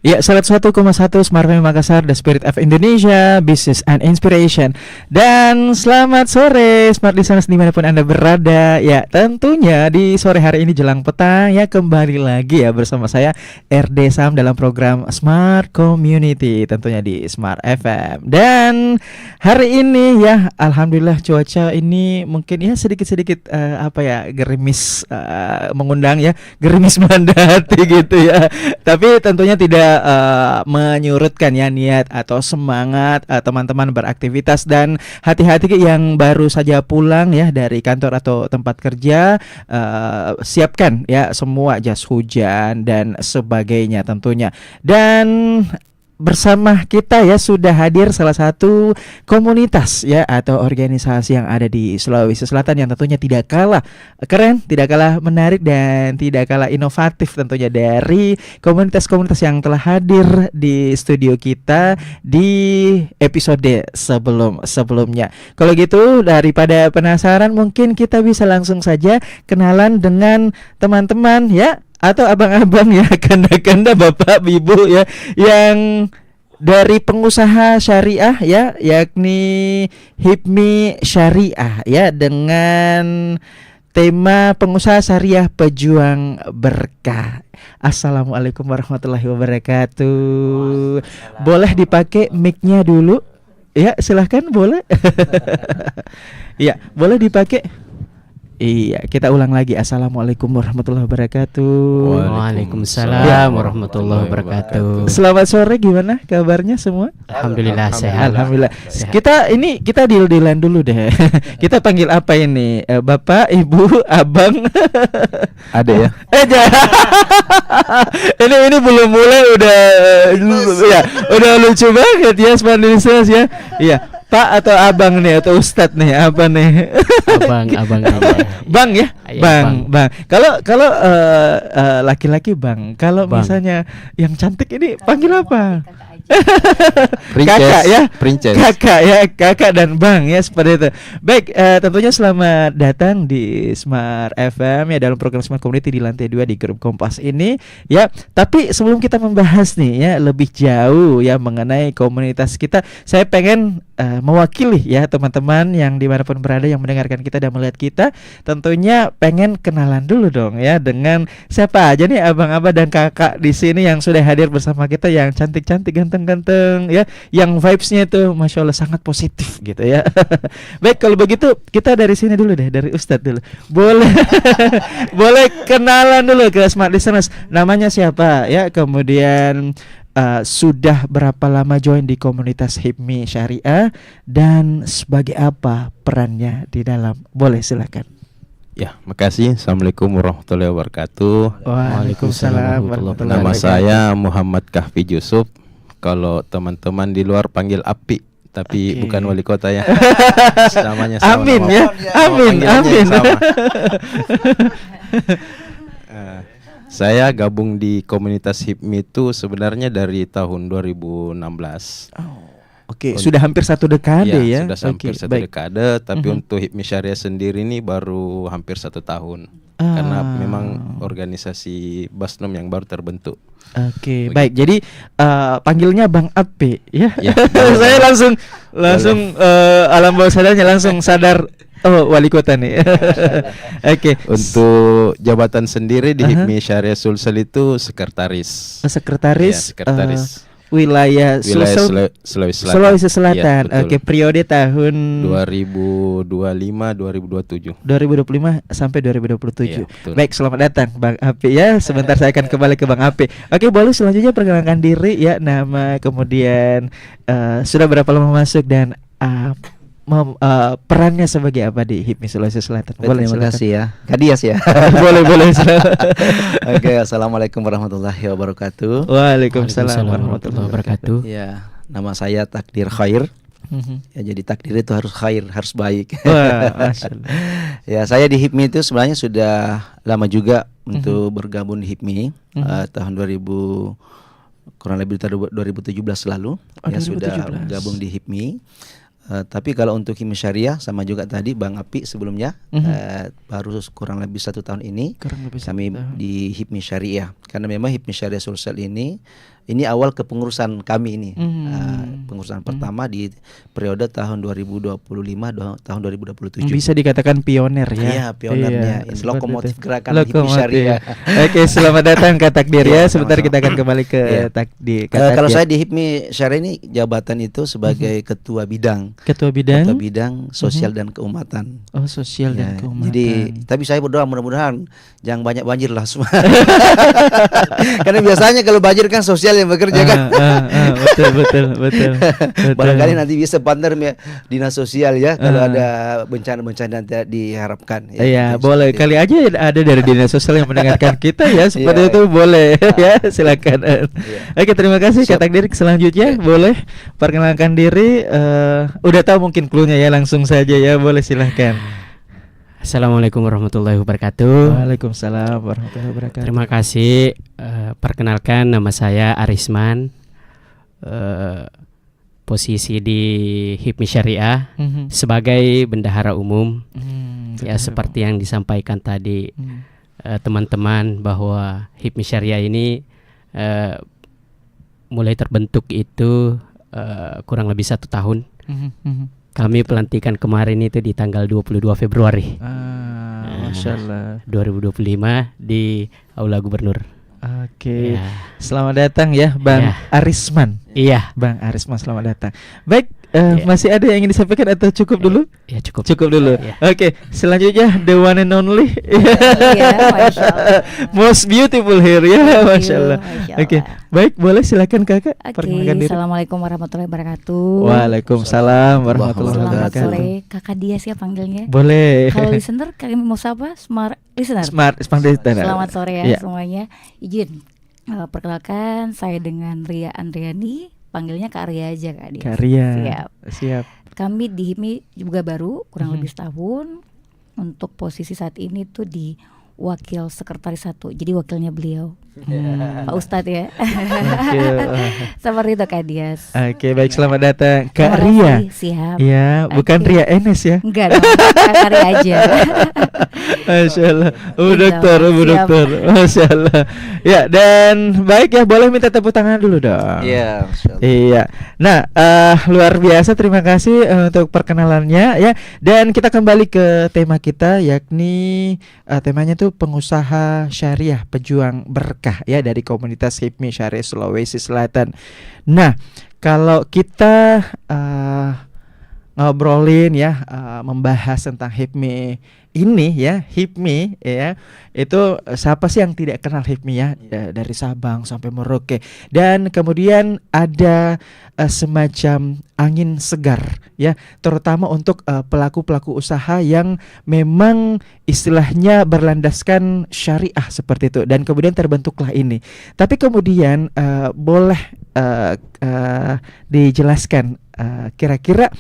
Ya, 101,1 Smart FM Makassar, The Spirit of Indonesia, Business and Inspiration. Dan selamat sore Smart Listeners dimanapun Anda berada. Ya, tentunya di sore hari ini jelang petang ya kembali lagi ya bersama saya RD Sam dalam program Smart Community tentunya di Smart FM. Dan hari ini ya alhamdulillah cuaca ini mungkin ya sedikit-sedikit gerimis mengundang ya, gerimis melanda hati gitu ya. Tapi tentunya tidak menyurutkan ya niat atau semangat teman-teman beraktivitas, dan hati-hati yang baru saja pulang ya dari kantor atau tempat kerja, siapkan ya semua jas hujan dan sebagainya tentunya. Dan bersama kita ya sudah hadir salah satu komunitas ya atau organisasi yang ada di Sulawesi Selatan yang tentunya tidak kalah keren, tidak kalah menarik, dan tidak kalah inovatif tentunya dari komunitas-komunitas yang telah hadir di studio kita di episode sebelumnya. Kalau gitu daripada penasaran, mungkin kita bisa langsung saja kenalan dengan teman-teman ya, atau abang-abang ya, kanda-kanda, bapak, ibu ya, yang dari pengusaha syariah ya, yakni HIPMI Syariah ya, dengan tema pengusaha syariah pejuang berkah. Assalamualaikum warahmatullahi wabarakatuh. Boleh dipakai mic-nya dulu? Ya, silahkan, boleh. Ya, boleh dipakai. Iya, kita ulang lagi. Assalamualaikum warahmatullahi wabarakatuh. Waalaikumsalam warahmatullahi wabarakatuh. Selamat sore, gimana kabarnya semua? Alhamdulillah sehat. Alhamdulillah. Sehat. Kita deal-dealan dulu deh. Kita panggil apa ini? Bapak, Ibu, Abang. Ada ya? Ini belum mulai udah lucu banget ya Spanish ya. Iya. Pak atau abang nih atau ustadz nih, apa nih? Abang aja. Bang ya, Iya, bang. Kalau laki-laki bang. Kalau misalnya yang cantik ini panggil apa? Kakak ya, Princess. Kakak dan bang ya, seperti itu. Baik, tentunya selamat datang di Smart FM ya, dalam program Smart Community di lantai 2 di grup Kompas ini ya. Tapi sebelum kita membahas nih ya lebih jauh ya mengenai komunitas kita, saya pengen mewakili ya teman-teman yang dimanapun berada yang mendengarkan kita dan melihat kita, tentunya pengen kenalan dulu dong ya dengan siapa aja nih abang-abang dan kakak di sini yang sudah hadir bersama kita, yang cantik-cantik, ganteng-ganteng ya, yang vibes-nya itu masya Allah sangat positif gitu ya. Baik, kalau begitu kita dari sini dulu deh, dari Ustadz dulu. Boleh boleh kenalan dulu ke Smart Listeners, namanya siapa ya, kemudian sudah berapa lama join di komunitas HIPMI Syariah, dan sebagai apa perannya di dalam. Boleh, silakan. Ya, makasih. Assalamualaikum warahmatullahi wabarakatuh. Waalaikumsalam warahmatullahi Nama wabarakatuh. saya Muhammad Kahfi Yusuf. Kalau teman-teman di luar panggil Api, tapi Oke. bukan wali kota ya. Namanya sama. Amin nama- ya, amin, panggilannya amin. sama. Saya gabung di komunitas HIPMI itu sebenarnya dari tahun 2016. Oke, sudah hampir satu dekade ya. Sudah hampir Oke, satu baik. dekade. Tapi Mhm. untuk HIPMI Syariah sendiri ini baru hampir 1 tahun. Ah. Karena memang organisasi Basnom yang baru terbentuk. Oke, baik. Jadi panggilnya Bang Ape ya. Ya, Saya langsung alam bawah sadarnya langsung sadar, oh wali kota nih. Oke. Untuk jabatan sendiri di Aha. HIPMI Syariah Sulsel itu sekretaris. Sekretaris, Ya, sekretaris. Wilayah Wilayah Sulsel, Sulawesi Selatan. Sulawesi Selatan. Ya, betul. Oke, periode tahun 2025-2027. 2025 sampai 2027. Iya, betul. Baik, selamat datang Bang Api ya. Sebentar saya akan kembali ke Bang Api. Oke, boleh selanjutnya perkenalkan diri ya, nama, kemudian sudah berapa lama masuk, dan perannya sebagai apa di HIPMI Sulawesi Selatan. Boleh, Terima silakan. kasih ya, Kadias ya. boleh. Silakan. Oke, assalamualaikum warahmatullahi wabarakatuh. Waalaikumsalam warahmatullahi wabarakatuh. Ya, nama saya Takdir Khair. Mhm. Ya, jadi takdir itu harus khair, harus baik. Wah, Masya Allah. Ya, saya di HIPMI itu sebenarnya sudah lama juga untuk bergabung di HIPMI. Tahun 2000 kurang lebih tahun 2017 lalu Oh, ya sudah 2017. gabung di HIPMI. Tapi kalau untuk HIPMI Syariah sama juga tadi Bang Api sebelumnya baru kurang lebih 1 tahun ini Kurang lebih kami satu tahun. di HIPMI Syariah, karena memang HIPMI Syariah Sulsel ini ini awal kepengurusan kami ini. Hmm. Pengurusan pertama di periode tahun 2025 tahun 2027. Bisa dikatakan pioner ya. Iya, pionernya. Ini seperti lokomotif itu. gerakan HIPMI Lokomotif. Syariah. Oke, selamat datang Kak Takdir ya. Iya, Sebentar sama-sama. kita akan kembali ke Iya. Takdir. Kalau saya di HIPMI Syariah ini jabatan itu sebagai ketua bidang. Ketua bidang. Ketua bidang sosial dan keumatan. Oh, sosial dan Ya, keumatan. jadi tapi saya berdoa mudah-mudahan jangan banyak banjir lah semua. Karena biasanya kalau banjir kan sosial yang bekerja kan. betul. Barangkali nanti bisa partner dinas sosial ya kalau Ah. ada bencana-bencana nanti diharapkan. Iya, Jadi boleh. seperti Kali aja ada dari dinas sosial yang mendengarkan kita ya, seperti Iya, itu boleh ya, silakan. Iya. Oke, terima kasih Kak Siap. Takdir. Selanjutnya boleh perkenalkan diri. Udah tahu mungkin clue-nya ya, langsung saja ya, boleh silahkan. Assalamualaikum warahmatullahi wabarakatuh. Waalaikumsalam warahmatullahi wabarakatuh. Terima kasih. Perkenalkan, nama saya Arisman. Posisi di HIPMI Syariah Mhm. sebagai bendahara umum. Ya, betul. seperti yang disampaikan tadi Mhm. teman-teman, bahwa HIPMI Syariah ini mulai terbentuk itu kurang lebih 1 tahun. Mhm. Kami pelantikan kemarin itu di tanggal 22 Februari Masya Allah. 2025 di Aula Gubernur. Oke, Ya. selamat datang ya Bang Ya. Arisman. Iya, Bang Arisman, selamat datang. Baik, Ya. masih ada yang ingin disampaikan atau cukup dulu? ya cukup. Cukup dulu. Ya. Oke, selanjutnya the one and only. Iya, Masya Allah. Most beautiful hair ya, Thank you, Masya Allah. Masya Oke, Allah. baik, boleh silakan Kakak Oke, perkenalkan diri. Assalamualaikum warahmatullahi wabarakatuh. Waalaikumsalam warahmatullahi Selamat wabarakatuh. sore, Kakak Dias ya panggilnya. Boleh. Kalau listener, kalian mau sapa? Smart listener. Smart listener. Selamat sore ya Iya. semuanya. Izin perkenalkan, saya dengan Ria Andriani, panggilnya Kak Ria aja Kak Dias. Karya. Siap. Siap. Kami di HIPMI juga baru, kurang Mhm. lebih setahun. Untuk posisi saat ini tuh di Wakil Sekretaris 1, jadi wakilnya beliau, Pak Ustadz ya. Oke, Seperti itu Kak Dias. Oke, baik, selamat datang Kak Terima Ria. kasih, siap. Iya, bukan Oke. Ria Enes ya. Enggak dong, Kak Ria aja. Masya Allah, Gitu, dokter, siap. dokter, Masya Allah. Ya, dan baik ya, boleh minta tepuk tangan dulu dong. Iya, Masya Allah. Iya. Nah, luar biasa, terima kasih untuk perkenalannya ya. Dan kita kembali ke tema kita, yakni temanya tuh pengusaha syariah pejuang berkah ya, dari komunitas HIPMI Syariah Sulawesi Selatan. Nah, kalau kita ngobrolin ya, membahas tentang HIPMI ini ya, HIPMI ya, itu siapa sih yang tidak kenal HIPMI ya, dari Sabang sampai Merauke. Dan kemudian ada semacam angin segar ya, terutama untuk pelaku-pelaku usaha yang memang istilahnya berlandaskan syariah seperti itu, dan kemudian terbentuklah ini. Tapi kemudian boleh dijelaskan kira-kira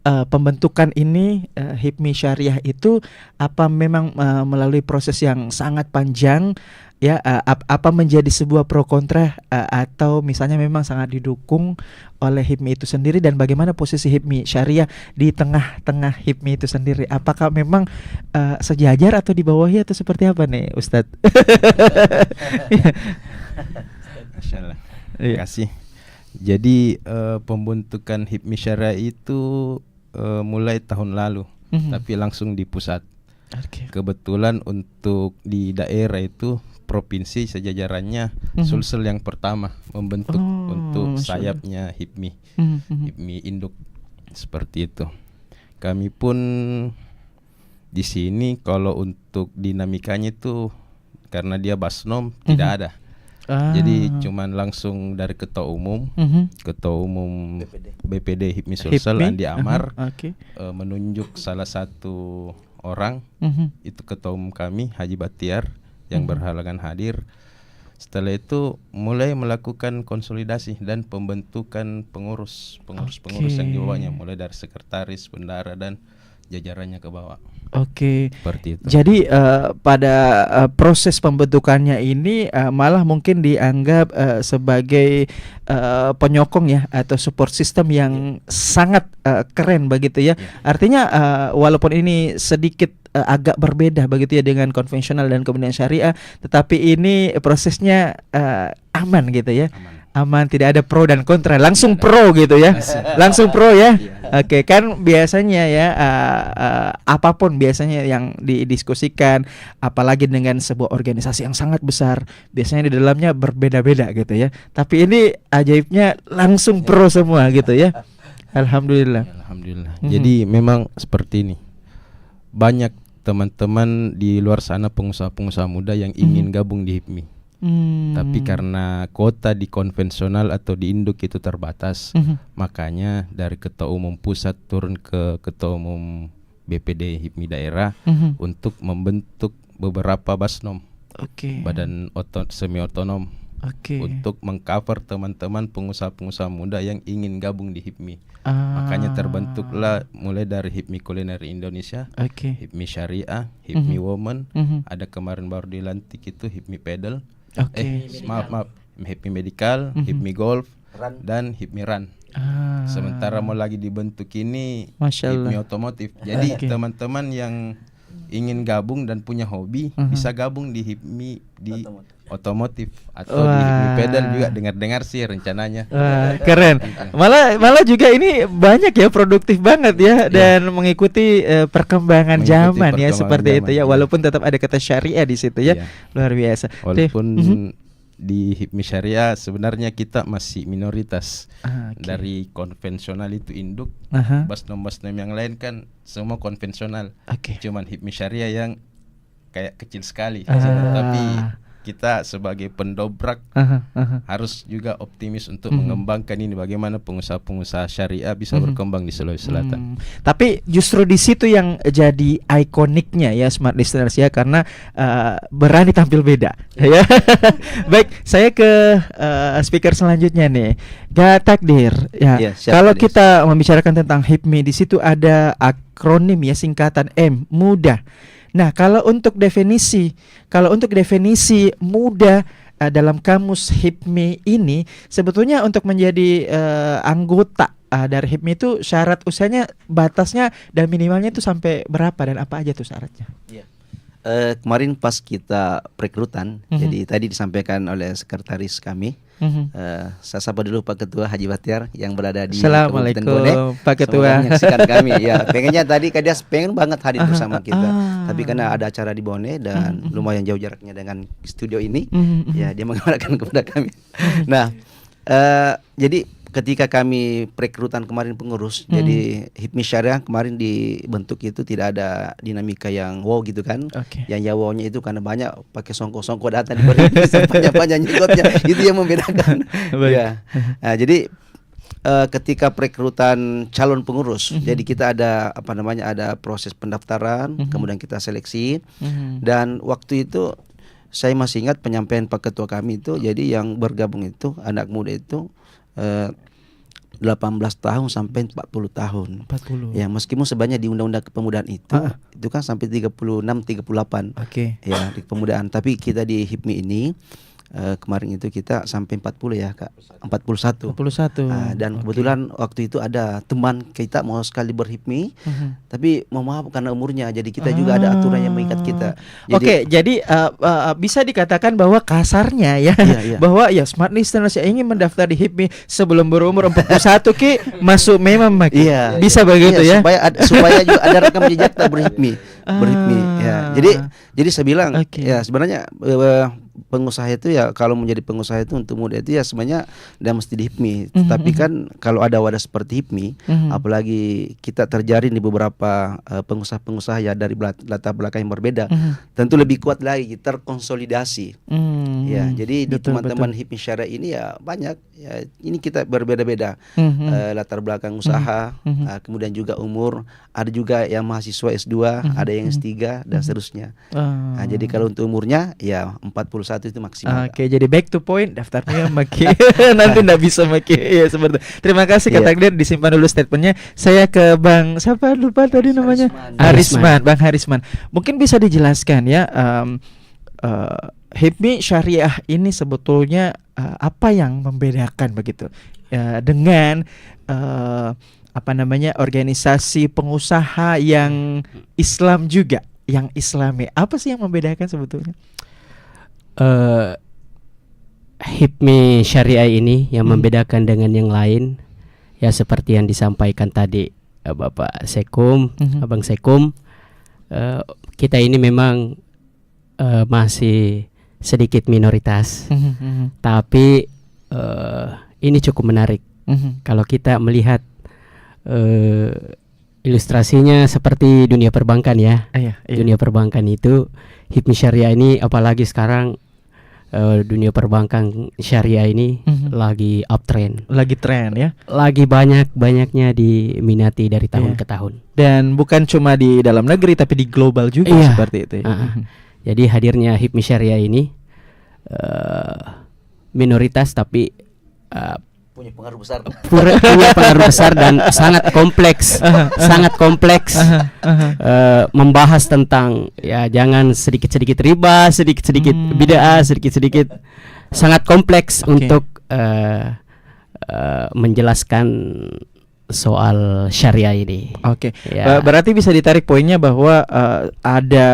pembentukan ini HIPMI Syariah itu apa memang melalui proses yang sangat panjang ya, apa menjadi sebuah pro kontra, atau misalnya memang sangat didukung oleh HIPMI itu sendiri, dan bagaimana posisi HIPMI Syariah di tengah-tengah HIPMI itu sendiri? Apakah memang sejajar atau di bawahnya, atau seperti apa nih Ustadz? Masya Allah. Iya. Terima kasih. Jadi pembentukan HIPMI Syariah itu mulai tahun lalu, Mhm. tapi langsung di pusat. Oke. Kebetulan untuk di daerah itu provinsi sejajarannya Mhm. Sulsel yang pertama membentuk Oh, untuk Masya Allah. sayapnya HIPMI, Mhm. HIPMI induk seperti itu. Kami pun di sini kalau untuk dinamikanya itu karena dia basnom tidak ada. Jadi cuman langsung dari ketua umum BPD HIPMI Sulsel Andi Amar Oke. menunjuk salah satu orang, Mhm. itu ketua umum kami Haji Batiar yang berhalangan hadir. Setelah itu mulai melakukan konsolidasi dan pembentukan pengurus yang di bawahnya, mulai dari sekretaris, bendahara, dan jajarannya ke bawah. Oke. Seperti itu. Jadi pada proses pembentukannya ini malah mungkin dianggap sebagai penyokong ya, atau support system yang sangat keren begitu ya. Artinya walaupun ini sedikit agak berbeda begitu ya dengan konvensional dan kemudian syariah, tetapi ini prosesnya aman gitu ya. Aman, tidak ada pro dan kontra, langsung pro gitu ya. Langsung pro ya. Oke, kan biasanya ya apapun biasanya yang didiskusikan, apalagi dengan sebuah organisasi yang sangat besar, biasanya di dalamnya berbeda-beda gitu ya. Tapi ini ajaibnya langsung pro semua gitu ya. Alhamdulillah. Alhamdulillah. Jadi memang seperti ini. Banyak teman-teman di luar sana pengusaha-pengusaha muda yang ingin gabung di HIPMI. Tapi karena kuota di konvensional atau di induk itu terbatas, makanya dari Ketua Umum Pusat turun ke Ketua Umum BPD HIPMI daerah untuk membentuk beberapa basnom, badan semi otonom, untuk mengcover teman-teman pengusaha-pengusaha muda yang ingin gabung di HIPMI. Makanya terbentuklah mulai dari HIPMI Kuliner Indonesia, HIPMI Syariah, HIPMI Women, ada kemarin baru dilantik itu HIPMI Pedal. Maaf, HIPMI Medical, HIPMI Golf, dan HIPMI Run. Sementara mau lagi dibentuk ini HIPMI Otomotif. Jadi teman-teman yang ingin gabung dan punya hobi bisa gabung di HIPMI di otomotif atau di HIPMI Pedal juga, dengar-dengar sih rencananya. Keren. Malah juga ini banyak ya, produktif banget ya, dan mengikuti perkembangan zaman ya, seperti itu ya, walaupun tetap ada kata syariah di situ ya. Luar biasa. Walaupun di HIPMI Syariah sebenarnya kita masih minoritas. Dari konvensional itu induk, basnom-basnom yang lain kan semua konvensional. Cuman HIPMI Syariah yang kayak kecil sekali. Tapi kita sebagai pendobrak harus juga optimis untuk mengembangkan ini, bagaimana pengusaha-pengusaha syariah bisa berkembang di Sulawesi Selatan. Tapi justru di situ yang jadi ikoniknya ya Smart Listeners ya, karena berani tampil beda ya. Baik, saya ke speaker selanjutnya nih, Gak Takdir ya. Kalau kita membicarakan tentang HIPMI, di situ ada akronim ya, singkatan M, mudah. Nah, kalau untuk definisi muda dalam kamus HIPMI ini, sebetulnya untuk menjadi anggota dari HIPMI itu syarat usianya, batasnya dan minimalnya itu sampai berapa dan apa aja tuh syaratnya? Kemarin pas kita perekrutan, jadi tadi disampaikan oleh sekretaris kami. Saya sapa dulu Pak Ketua Haji Batiar yang berada di Kabupaten Bone. Pak Ketua. Menyaksikan kami ya. Pengennya tadi dia pengen banget hadir bersama kita. Tapi karena ada acara di Bone dan lumayan jauh jaraknya dengan studio ini, ya dia mengarahkan kepada kami. Nah, jadi ketika kami perekrutan kemarin pengurus, jadi HIPMI Syariah kemarin dibentuk itu tidak ada dinamika yang wow gitu kan. Yang wow-nya itu karena banyak pakai songkok-songkok datang diberi panjang-panjang nyikotnya, itu yang membedakan. Ya. Nah, jadi ketika perekrutan calon pengurus, jadi kita ada ada proses pendaftaran, kemudian kita seleksi, dan waktu itu saya masih ingat penyampaian Pak Ketua kami itu, jadi yang bergabung itu anak muda itu 18 tahun sampai 40 tahun. Ya, meskipun sebenarnya di Undang-Undang Kepemudaan itu kan sampai 36 38. Ya, di kepemudaan, tapi kita di HIPMI ini kemarin itu kita sampai 40 ya Kak, 41. Dan kebetulan waktu itu ada teman kita mau sekali berhipmi, tapi mau maaf karena umurnya, jadi kita juga ada aturan yang mengikat kita. Jadi bisa dikatakan bahwa kasarnya ya, bahwa ya Smart Listeners yang ingin mendaftar di HIPMI sebelum berumur 41 Ki masuk memang bisa begitu ya. Supaya juga ada rekam jejak tak berhipmi. Ya. Jadi saya bilang ya sebenarnya pengusaha itu ya, kalau menjadi pengusaha itu untuk muda itu ya sebenarnya dia mesti di HIPMI. Tapi kan kalau ada wadah seperti HIPMI, apalagi kita terjaring di beberapa pengusaha-pengusaha ya dari latar belakang yang berbeda, tentu lebih kuat lagi terkonsolidasi. Ya, jadi di teman-teman HIPMI Syariah ini ya banyak ya, ini kita berbeda-beda latar belakang usaha, kemudian juga umur, ada juga yang mahasiswa S2, ada yang S3 dan seterusnya. Nah, jadi kalau untuk umurnya ya 41 itu maksimal. Jadi back to point, daftarnya maki nanti nggak bisa maki ya, seperti. Terima kasih Kak Takdir, disimpan dulu statementnya. Saya ke Bang siapa lupa tadi namanya, Harisman. Bang Harisman, mungkin bisa dijelaskan ya, HIPMI Syariah ini sebetulnya apa yang membedakan begitu dengan organisasi pengusaha yang Islam juga yang Islami. Apa sih yang membedakan sebetulnya? HIPMI syariah ini yang membedakan dengan yang lain ya seperti yang disampaikan tadi Bapak Sekum, Abang Sekum, kita ini memang masih sedikit minoritas, tapi ini cukup menarik. Kalau kita melihat ilustrasinya seperti dunia perbankan ya, dunia perbankan itu HIPMI syariah ini, apalagi sekarang dunia perbankan syariah ini lagi uptrend, lagi tren ya, lagi banyaknya diminati dari tahun ke tahun. Dan bukan cuma di dalam negeri tapi di global juga seperti itu. Jadi hadirnya HIPMI syariah ini minoritas tapi punya pengaruh besar. Punya pengaruh besar dan sangat kompleks, membahas tentang ya jangan sedikit-sedikit riba, sedikit-sedikit bid'ah, sedikit-sedikit, sangat kompleks untuk menjelaskan soal syariah ini. Ya. Berarti bisa ditarik poinnya bahwa ada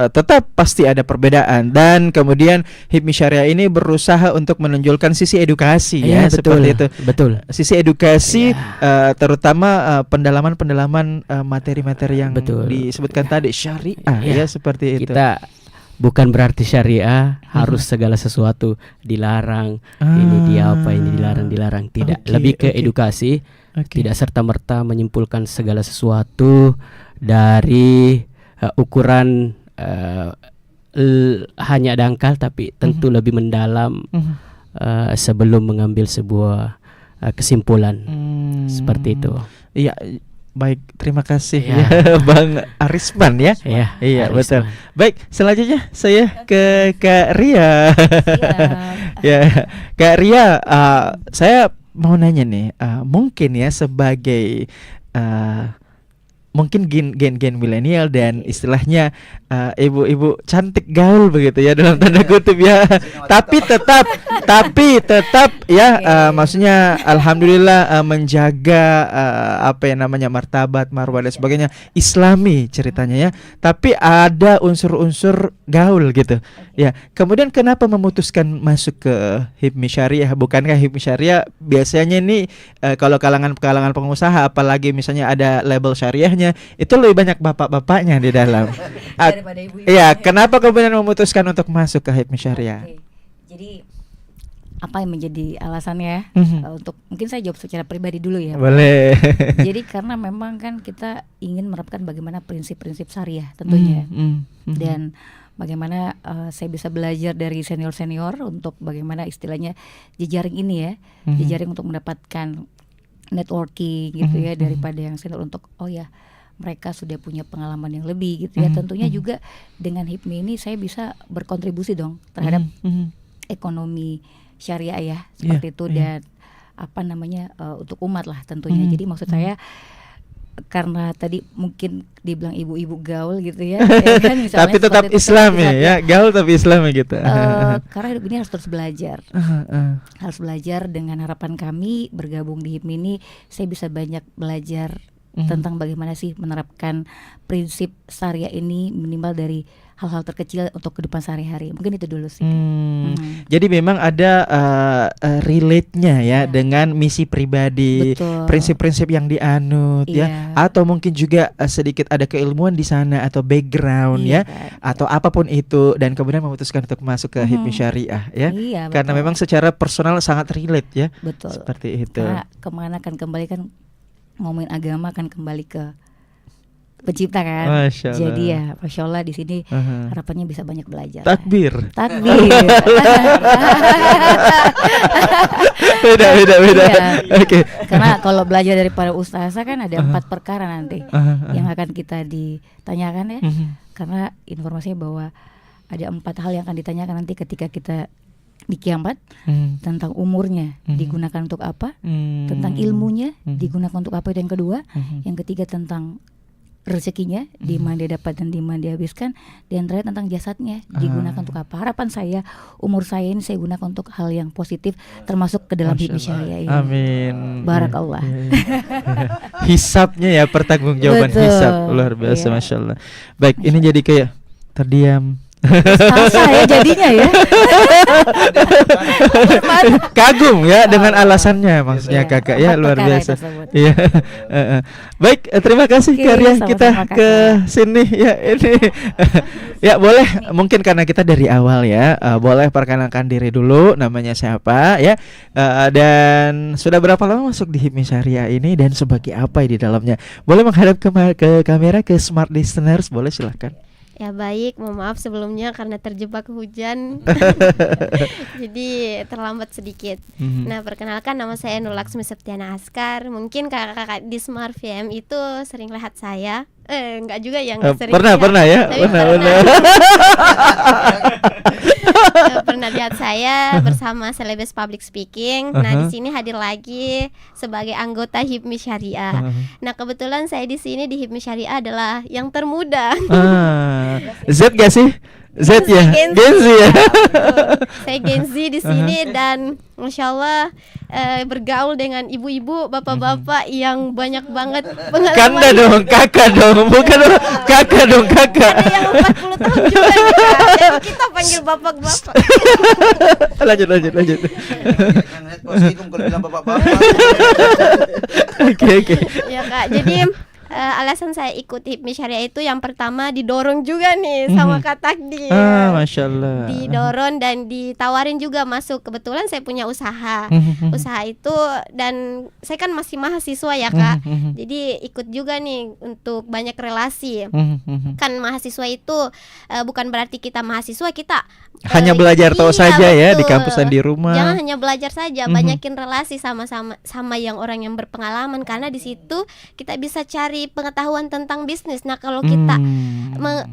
tetap pasti ada perbedaan, dan kemudian HIPMI syariah ini berusaha untuk menonjolkan sisi edukasi betul, seperti itu. Betul. Sisi edukasi terutama pendalaman materi-materi yang disebutkan tadi syariah ya seperti itu. Kita bukan berarti syariah harus segala sesuatu dilarang, ini dia apa, ini dilarang, tidak. Lebih ke edukasi. Tidak serta-merta menyimpulkan segala sesuatu dari ukuran hanya dangkal, tapi tentu lebih mendalam sebelum mengambil sebuah kesimpulan. Seperti itu. Iya, baik, terima kasih ya Bang Arisman ya. Iya, betul. Baik, selanjutnya saya ke Kak Ria. Ya, Kak Ria, saya mau nanya nih, mungkin ya sebagai mungkin gen milenial dan istilahnya ibu-ibu cantik gaul begitu ya dalam tanda kutip ya, tapi tetap ya maksudnya alhamdulillah menjaga apa yang namanya martabat, marwah dan sebagainya Islami ceritanya ya, tapi ada unsur-unsur gaul gitu ya. Kemudian kenapa memutuskan masuk ke HIPMI syariah? Bukankah HIPMI syariah biasanya ini kalau kalangan pengusaha, apalagi misalnya ada label syariahnya, itu lebih banyak bapak-bapaknya di dalam. Iya, kenapa kemudian memutuskan untuk masuk ke HIPMI syariah? Jadi apa yang menjadi alasannya untuk, mungkin saya jawab secara pribadi dulu ya. Boleh. Jadi karena memang kan kita ingin menerapkan bagaimana prinsip-prinsip syariah tentunya, dan bagaimana saya bisa belajar dari senior-senior untuk bagaimana istilahnya jejaring ini ya, jejaring untuk mendapatkan networking gitu ya, daripada yang senior untuk mereka sudah punya pengalaman yang lebih gitu ya. Tentunya juga dengan HIPMI ini saya bisa berkontribusi dong terhadap ekonomi syariah ya, seperti itu, dan apa namanya untuk umat lah tentunya. Jadi maksud saya, karena tadi mungkin dibilang ibu-ibu gaul gitu ya, ya kan, tapi tetap Islami ya, gaul tapi Islami gitu. Karena hidup ini harus terus belajar, harus belajar. Dengan harapan kami bergabung di HIPMI ini, saya bisa banyak belajar tentang bagaimana sih menerapkan prinsip syariah ini, minimal dari hal-hal terkecil untuk kehidupan sehari-hari. Mungkin itu dulu sih. Jadi memang ada relate-nya ya dengan misi pribadi, prinsip-prinsip yang dianut ya, atau mungkin juga sedikit ada keilmuan di sana atau background ya, atau apapun itu, dan kemudian memutuskan untuk masuk ke HIPMI syariah ya. Karena memang secara personal sangat relate ya. Betul. Seperti itu. Karena kemana akan kembali kan, ngomongin agama akan kembali ke pencipta kan. Jadi ya Masya Allah di sini harapannya bisa banyak belajar. Takbir. Beda. Oke. Karena kalau belajar dari para ustazah kan ada 4 perkara nanti yang akan kita ditanyakan ya. Karena informasinya bahwa ada 4 hal yang akan ditanyakan nanti ketika kita di kiamat, tentang umurnya digunakan untuk apa, tentang ilmunya digunakan untuk apa, itu yang kedua, yang ketiga tentang rezekinya, di mana dia dapat dan di mana dia habiskan. Dan terakhir tentang jasadnya, digunakan untuk apa? Harapan saya, umur saya ini saya gunakan untuk hal yang positif, termasuk ke dalam hidup syariah ini. Amin. Barakallah. Hisapnya ya, pertanggungjawaban Betul. hisap luar biasa, Iya. masya Allah. Baik, ini jadi kayak terdiam. Salsa ya jadinya ya. Kagum ya dengan alasannya, maksudnya Iya, kakak ya, empat luar perkara biasa. tersebut. Iya. Baik, terima kasih Oke, Karya, sama-sama, kita Kakak. ke sini ya ini. Ya boleh, mungkin karena kita dari awal ya, boleh perkenalkan diri dulu, namanya siapa ya, dan sudah berapa lama masuk di HIPMI Syariah ini dan sebagai apa di dalamnya. Boleh menghadap ke kamera, ke smart listeners, boleh silahkan. Ya baik, mohon maaf sebelumnya karena terjebak hujan. Jadi terlambat sedikit. Nah, perkenalkan nama saya Nur Laksmi Septiana Askar. Mungkin kakak-kakak di Smart VM itu sering lihat saya. Enggak juga ya, enggak sering. Pernah ya, Tapi pernah. Pernah lihat saya bersama Selebes Public Speaking. Nah, di sini hadir lagi sebagai anggota HIPMI Syariah. Nah, kebetulan saya di sini di HIPMI Syariah adalah yang termuda. Z gak sih? Z ya, Gen Z. Gen Z ya. Betul. Saya Gen Z di sini dan Masya Allah bergaul dengan ibu-ibu, bapak-bapak yang banyak banget pengalaman. Kanda dong, kakak dong, bukan dong, kakak dong, kakak. Ada yang 40 tahun juga nih, Kak. Dan kita panggil bapak-bapak. Lanjut. Kalau bilang bapak-bapak. Oke. Ya Kak, jadi alasan saya ikut HIPMI Syariah itu yang pertama didorong juga nih sama Kak Takdir. Masya Allah. Didorong dan ditawarin juga masuk. Kebetulan saya punya usaha. Usaha itu, dan saya kan masih mahasiswa ya Kak. Jadi ikut juga nih untuk banyak relasi. Kan mahasiswa itu bukan berarti kita mahasiswa kita Hanya belajar tahu saja ya di betul. kampus dan di rumah. Jangan hanya belajar saja, banyakin relasi sama yang orang yang berpengalaman, karena di situ kita bisa cari pengetahuan tentang bisnis. Nah, kalau kita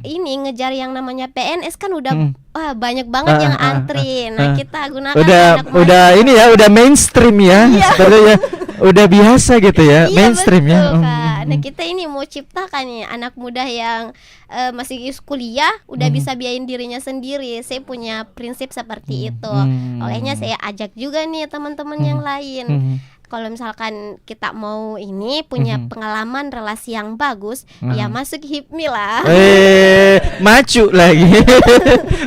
ini ngejar yang namanya PNS kan udah wah banyak banget yang antri. Nah, kita gunakan anak udah mahasiswa. ini ya, udah mainstream ya, sebenarnya udah biasa gitu ya, Iya, mainstream betul, ya. Kak. Nah, kita ini mau ciptakan nih anak muda yang masih kuliah udah bisa biayain dirinya sendiri. Saya punya prinsip seperti itu. Olehnya saya ajak juga nih teman-teman yang lain. Kalau misalkan kita mau ini punya pengalaman relasi yang bagus, ya masuk HIPMI lah. Macu lagi.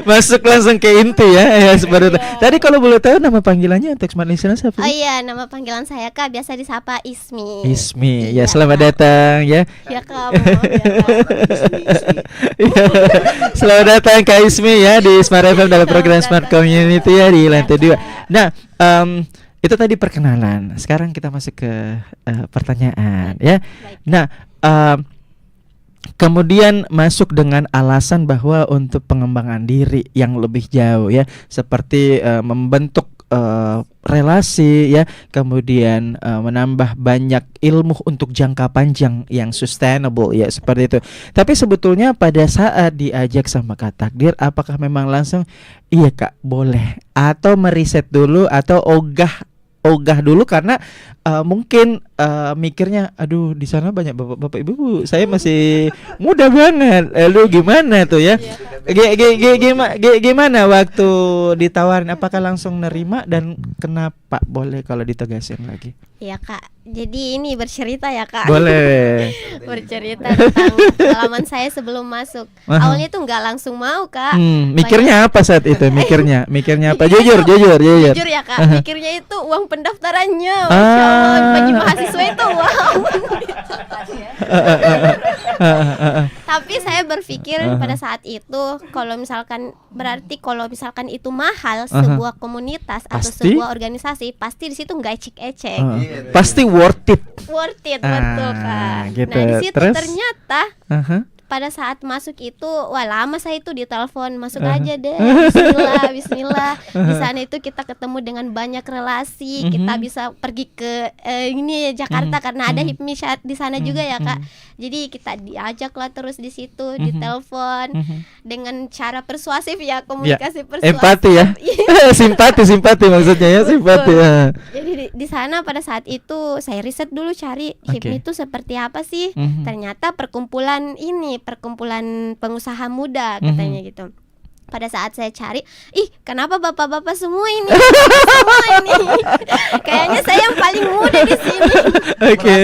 Masuk langsung ke inti ya seperti itu. Tadi kalau boleh tahu nama panggilannya untuk smart listeners apa Oh sih? iya, nama panggilan saya Kak biasa disapa Ismi. Ismi. Ya, Iya, selamat Kak. datang ya. Ya kamu. Ya, Kak. Iya. Selamat datang Kak Ismi ya di Smart FM dalam program Smart Community ya di lantai 2. Nah, itu tadi perkenalan. Sekarang kita masuk ke pertanyaan ya. Nah, kemudian masuk dengan alasan bahwa untuk pengembangan diri yang lebih jauh ya, seperti membentuk relasi ya, kemudian menambah banyak ilmu untuk jangka panjang yang sustainable ya, seperti itu. Tapi sebetulnya pada saat diajak sama Kak Takdir, apakah memang langsung iya Kak boleh, atau meriset dulu, atau ogah dulu karena mungkin mikirnya aduh di sana banyak bapak ibu, saya masih muda banget. Lu gimana tuh ya? Gimana waktu ditawarin, apakah langsung nerima, dan kenapa boleh kalau ditegasin lagi? Iya Kak. Jadi ini bercerita ya Kak. Boleh. Bercerita tentang pengalaman saya sebelum masuk. Awalnya tuh nggak langsung mau Kak. Mikirnya apa saat itu? Mikirnya apa? Jujur. Jujur ya Kak. Mikirnya itu uang pendaftarannya. Masya Allah, bagi mahasiswa itu wow. Tapi saya berpikir pada saat itu kalau misalkan itu mahal sebuah komunitas atau Pasti? sebuah organisasi, pasti di situ nggak ecek-ecek. Pasti worth it. Betul Kak. Gitu. Nah di situ Terus? ternyata pada saat masuk itu wah lama saya itu ditelepon, masuk aja deh, Bismillah. Di sana itu kita ketemu dengan banyak relasi, kita bisa pergi ke ini Jakarta karena ada HIPMI di sana juga ya Kak. Jadi kita diajak lah terus di situ, ditelepon dengan cara persuasif ya, komunikasi persuasif. Empati ya. Simpati maksudnya ya, simpati ya. Jadi di sana pada saat itu saya riset dulu cari HIPMI itu seperti apa sih. Ternyata perkumpulan pengusaha muda katanya gitu. Pada saat saya cari, kenapa bapak-bapak semua ini? Kayaknya saya yang paling muda di sini. Oke.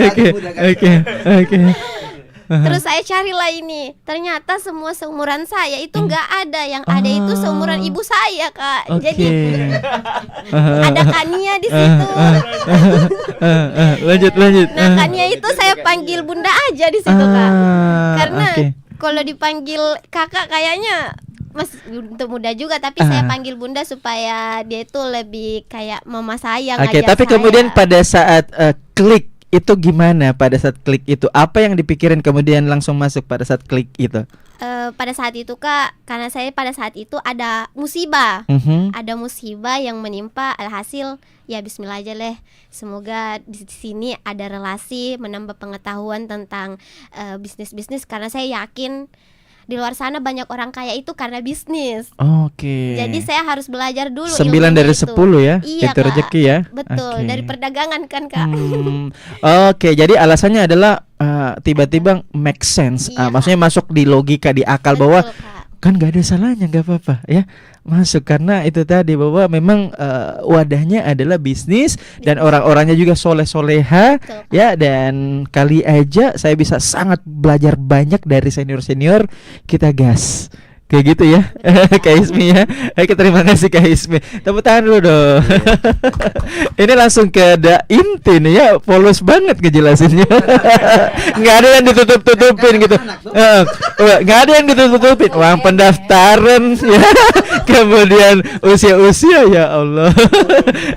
Terus saya carilah ini, ternyata semua seumuran saya itu nggak ada, yang ada itu seumuran ibu saya, Kak. Jadi ada Kania di situ. Lanjut. Nah, Kania itu saya panggil Bunda aja di situ, Kak. Karena kalau dipanggil kakak kayaknya masih untuk muda juga, tapi saya panggil Bunda supaya dia itu lebih kayak mama saya. Oke, tapi saya. kemudian pada saat klik itu gimana? Pada saat klik itu apa yang dipikirin kemudian langsung masuk pada saat klik itu? Pada saat itu, Kak, karena saya pada saat itu ada musibah. Ada musibah yang menimpa, alhasil ya bismillah aja leh. Semoga di sini ada relasi, menambah pengetahuan tentang bisnis-bisnis, karena saya yakin di luar sana banyak orang kaya itu karena bisnis. Oke. Jadi saya harus belajar dulu. 9 dari 10 ya. Iya, itu rezeki ya. Betul, dari perdagangan kan, Kak. Oke, jadi alasannya adalah tiba-tiba make sense. Maksudnya masuk di logika, di akal. Betul, bahwa Kak, kan gak ada salahnya, gak apa-apa ya masuk, karena itu tadi bahwa memang wadahnya adalah bisnis dan orang-orangnya juga soleh-soleha ya, dan kali aja saya bisa sangat belajar banyak dari senior-senior. Kita gas kayak gitu ya. Kak Ismi ya. Oke, terima kasih Kak Ismi. Tepuk tangan dulu dong. Ini langsung ke inti nih ya, polos banget ngejelasinnya. Nggak ada yang ditutup-tutupin gitu. Nggak ada yang ditutup-tutupin. Uang pendaftaran ya. Kemudian usia-usia, ya Allah.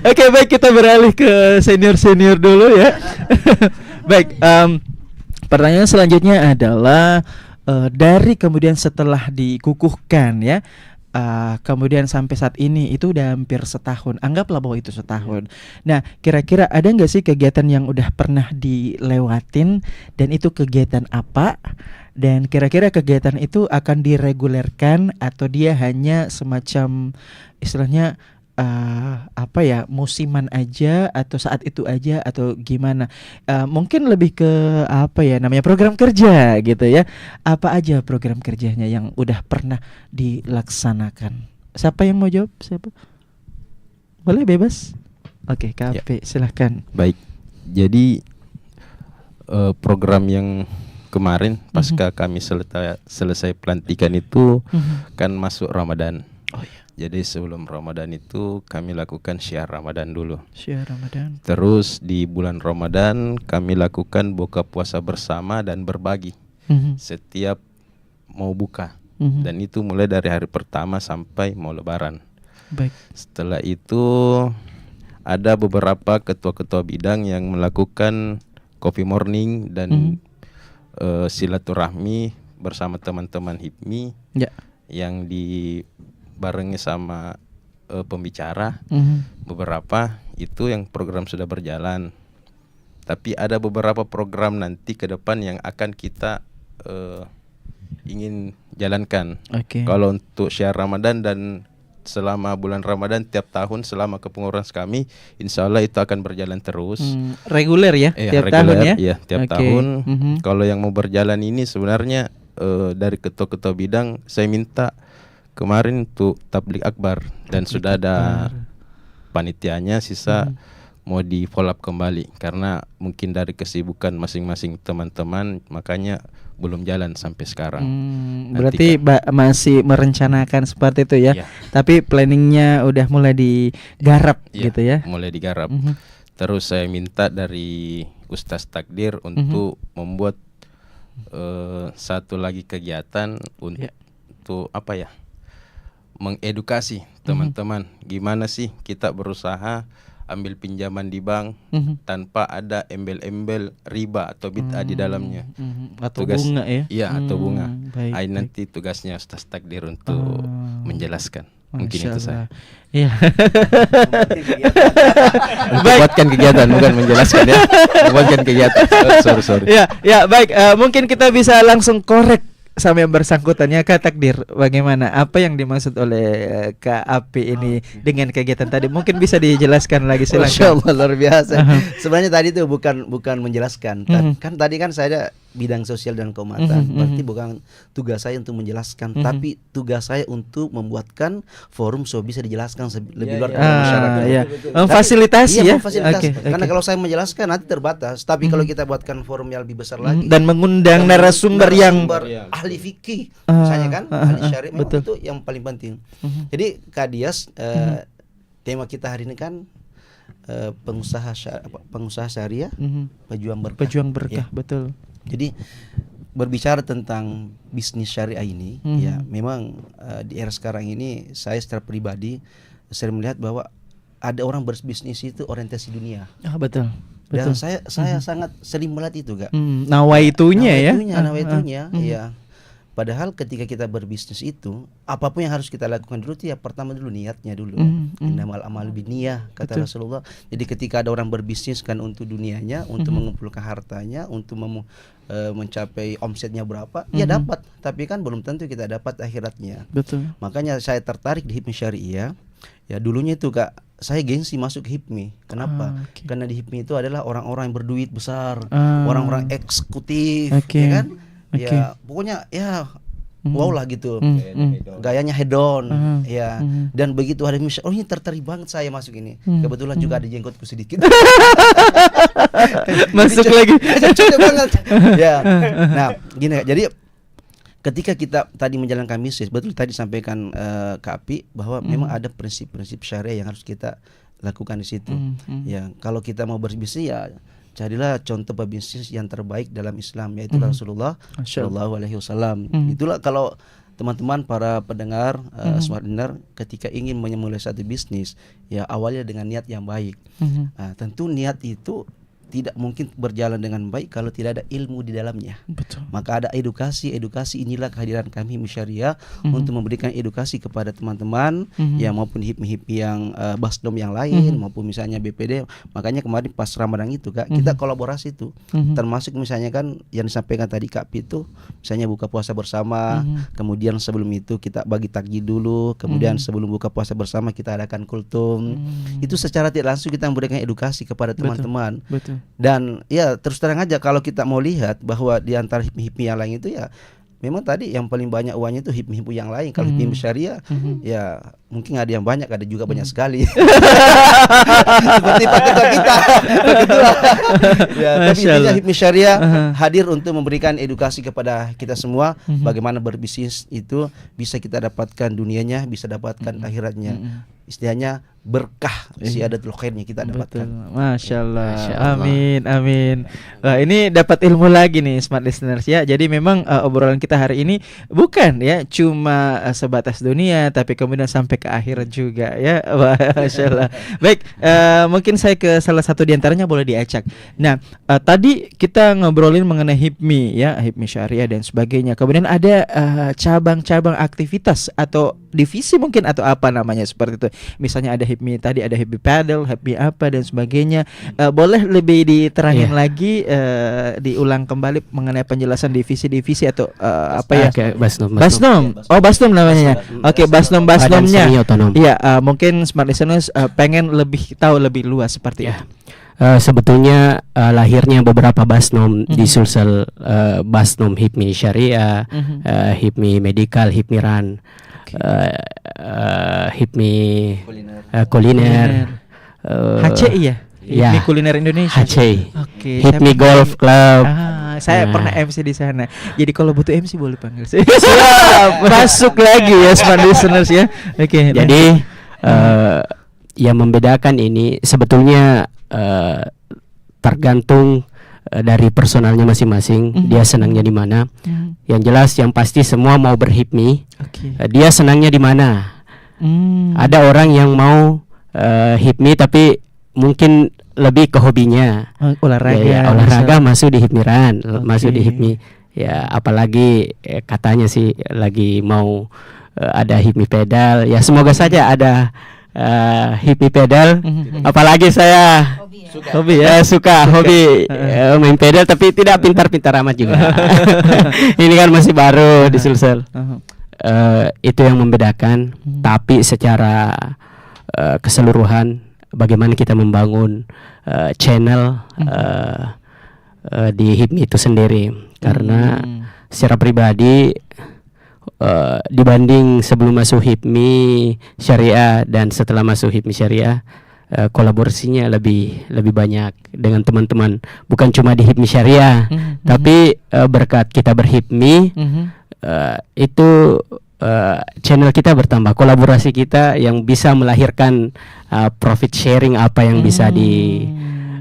Oke, baik, kita beralih ke senior-senior dulu ya. Baik, pertanyaan selanjutnya adalah dari kemudian setelah dikukuhkan ya, kemudian sampai saat ini itu udah hampir setahun, anggaplah bahwa itu setahun. Nah, kira-kira ada nggak sih kegiatan yang udah pernah dilewatin, dan itu kegiatan apa? Dan kira-kira kegiatan itu akan diregulerkan atau dia hanya semacam istilahnya musiman aja, atau saat itu aja, atau gimana? Mungkin lebih ke namanya program kerja gitu ya. Apa aja program kerjanya yang udah pernah dilaksanakan? Siapa yang mau jawab? Siapa? Boleh bebas. Oke, KP silahkan. Baik, jadi program yang kemarin pasca kami selesai pelantikan itu kan masuk Ramadan. Oh iya. Jadi sebelum Ramadan itu kami lakukan syiar Ramadan dulu. Syiar Ramadan. Terus di bulan Ramadan kami lakukan buka puasa bersama dan berbagi setiap mau buka. Dan itu mulai dari hari pertama sampai mau Lebaran. Baik. Setelah itu ada beberapa ketua-ketua bidang yang melakukan coffee morning dan silaturahmi bersama teman-teman HIPMI yang dibarengi sama pembicara. Beberapa itu yang program sudah berjalan, tapi ada beberapa program nanti ke depan yang akan kita ingin jalankan. Kalau untuk syiar Ramadan dan selama bulan Ramadan tiap tahun selama kepengurusan kami, insya Allah itu akan berjalan terus. Reguler ya, tiap tahun ya? Iya, tiap tahun. Kalau yang mau berjalan ini sebenarnya dari ketua-ketua bidang saya minta kemarin untuk tablik akbar, dan sudah ada panitianya, sisa mau di follow up kembali karena mungkin dari kesibukan masing-masing teman-teman makanya belum jalan sampai sekarang. Berarti masih merencanakan seperti itu ya. Tapi planningnya udah mulai digarap gitu ya. Mulai digarap. Terus saya minta dari Ustaz Takdir untuk membuat satu lagi kegiatan untuk mengedukasi teman-teman gimana sih kita berusaha ambil pinjaman di bank tanpa ada embel-embel riba atau bid'ah di dalamnya. Atau bunga ya? Iya, atau bunga. Baik. Nanti tugasnya Ustaz Takdir untuk menjelaskan. Mungkin itu saya. Iya. Membuatkan kegiatan, bukan menjelaskan ya. Membuatkan kegiatan. Sorry. Ya, baik. Mungkin kita bisa langsung korek sama yang bersangkutannya Kak Takdir, bagaimana? Apa yang dimaksud oleh Kak Api ini dengan kegiatan tadi? Mungkin bisa dijelaskan lagi, Masya silakan. Allah, luar biasa. Sebenarnya tadi itu bukan menjelaskan. Kan tadi kan saya bidang sosial dan keumatan. Berarti bukan tugas saya untuk menjelaskan, tapi tugas saya untuk membuatkan forum so bisa dijelaskan lebih luar kepada masyarakat. Ya. Memfasilitasi Iya, ya. memfasilitasi. Oke, Karena oke. kalau saya menjelaskan nanti terbatas. Tapi kalau kita buatkan forum yang lebih besar lagi Dan mengundang narasumber yang ahli fikih, misalnya kan, ahli syariah, memang betul. itu yang paling penting. Jadi Kak Dias, tema kita hari ini kan pengusaha syariah, pejuang berkah. Pejuang berkah, Ya. betul. Jadi berbicara tentang bisnis syariah ini, ya memang di era sekarang ini saya secara pribadi sering melihat bahwa ada orang berbisnis itu orientasi dunia. Betul. Dan saya sangat sering melihat itu, Kak. Nawaitunya ya. Nawaitunya, ya. Padahal ketika kita berbisnis itu, apapun yang harus kita lakukan dulu itu ya pertama dulu niatnya dulu. Innamal a'malu binniyah, kata Rasulullah. Jadi ketika ada orang berbisnis kan untuk dunianya, untuk mengumpulkan hartanya, untuk mencapai omsetnya berapa, ya dapat. Tapi kan belum tentu kita dapat akhiratnya. Betul. Makanya saya tertarik di HIPMI Syariah. Ya dulunya itu, Kak, saya gengsi masuk HIPMI. Kenapa? Karena di HIPMI itu adalah orang-orang yang berduit besar, orang-orang eksekutif, ya kan? Ya pokoknya ya wow lah gitu, gayanya hedon, ya. Dan begitu ada misal, oh ini tertarik banget saya masuk ini. Kebetulan juga ada jenggotku sedikit. Masuk lagi. Cocok banget. Ya. Nah, gini, jadi ketika kita tadi menjalankan bisnis, betul tadi sampaikan Kak Api bahwa memang ada prinsip-prinsip syariah yang harus kita lakukan di situ. Ya, kalau kita mau berbisnis ya carilah contoh pebisnis yang terbaik dalam Islam, yaitu Rasulullah Shallallahu Alaihi Wasallam. Itulah kalau teman-teman para pendengar Smart Dinner ketika ingin memulai satu bisnis, ya awalnya dengan niat yang baik. Nah, tentu niat itu tidak mungkin berjalan dengan baik kalau tidak ada ilmu di dalamnya. Betul. Maka ada edukasi inilah kehadiran kami Syariah untuk memberikan edukasi kepada teman-teman ya, maupun HIPMI yang Basdom yang lain, maupun misalnya BPD. Makanya kemarin pas Ramadan itu, Kak, kita kolaborasi itu. Termasuk misalnya kan yang disampaikan tadi Kak Pi itu, misalnya buka puasa bersama, kemudian sebelum itu kita bagi takjil dulu, kemudian sebelum buka puasa bersama kita adakan kultum. Itu secara tidak langsung kita memberikan edukasi kepada teman-teman. Betul. Dan ya terus terang aja kalau kita mau lihat bahwa di antara HIPMI yang lain itu ya memang tadi yang paling banyak uangnya itu HIPMI yang lain. Kalau HIPMI Syariah ya mungkin ada yang banyak, ada juga banyak sekali. Seperti Pak Ketua kita. Ya, tapi intinya HIPMI Syariah hadir untuk memberikan edukasi kepada kita semua bagaimana berbisnis itu bisa kita dapatkan dunianya, bisa dapatkan akhiratnya. Istilahnya berkah siadatul khairnya kita dapatkan. Masya Allah. Amin, amin. Wah, ini dapat ilmu lagi nih Smart Listeners ya. Jadi memang obrolan kita hari ini bukan ya cuma sebatas dunia, tapi kemudian sampai ke akhirat juga ya. Masya Allah. Baik, mungkin saya ke salah satu diantaranya boleh diacak. Nah, tadi kita ngobrolin mengenai HIPMI ya, HIPMI Syariah dan sebagainya. Kemudian ada cabang-cabang aktivitas atau divisi mungkin atau apa namanya seperti itu. Misalnya ada HIPMI tadi, ada HIPMI paddle, HIPMI apa dan sebagainya. Boleh lebih diterangin lagi, diulang kembali mengenai penjelasan divisi-divisi atau apa ya? Basnom. Oh, Basnom namanya. Oke, Basnomnya. Iya, mungkin Smart Listeners pengen lebih tahu lebih luas seperti itu. Sebetulnya lahirnya beberapa Basnom di Sulsel, Basnom HIPMI Syariah, HIPMI Medical, HIPMI Ran, HIPMI Kuliner, HCI ya? HIPMI Kuliner Indonesia. HCI. Oke. HIPMI Golf Club. Saya pernah MC di sana. Jadi kalau butuh MC boleh panggil saya. Masuk lagi ya Smart Listeners ya. Oke. Jadi yang membedakan ini sebetulnya tergantung dari personalnya masing-masing. Dia senangnya di mana. Yang jelas, yang pasti semua mau berHIPMI. Dia senangnya di mana. Ada orang yang mau HIPMI tapi mungkin lebih ke hobinya. Olahraga masuk di HIPMI Ran, masuk di HIPMI. Ya apalagi katanya sih lagi mau ada HIPMI pedal. Ya semoga saja ada HIPMI pedal. Apalagi saya hobi ya, suka hobi main pedal, tapi tidak pintar-pintar amat juga. Ini kan masih baru di Sulsel. Itu yang membedakan. Tapi secara keseluruhan, bagaimana kita membangun channel di HIPMI itu sendiri. Karena secara pribadi, dibanding sebelum masuk HIPMI Syariah dan setelah masuk HIPMI Syariah, kolaborasinya lebih banyak dengan teman-teman, bukan cuma di HIPMI Syariah, tapi berkat kita berHIPMI, itu channel kita bertambah, kolaborasi kita yang bisa melahirkan profit sharing, apa yang bisa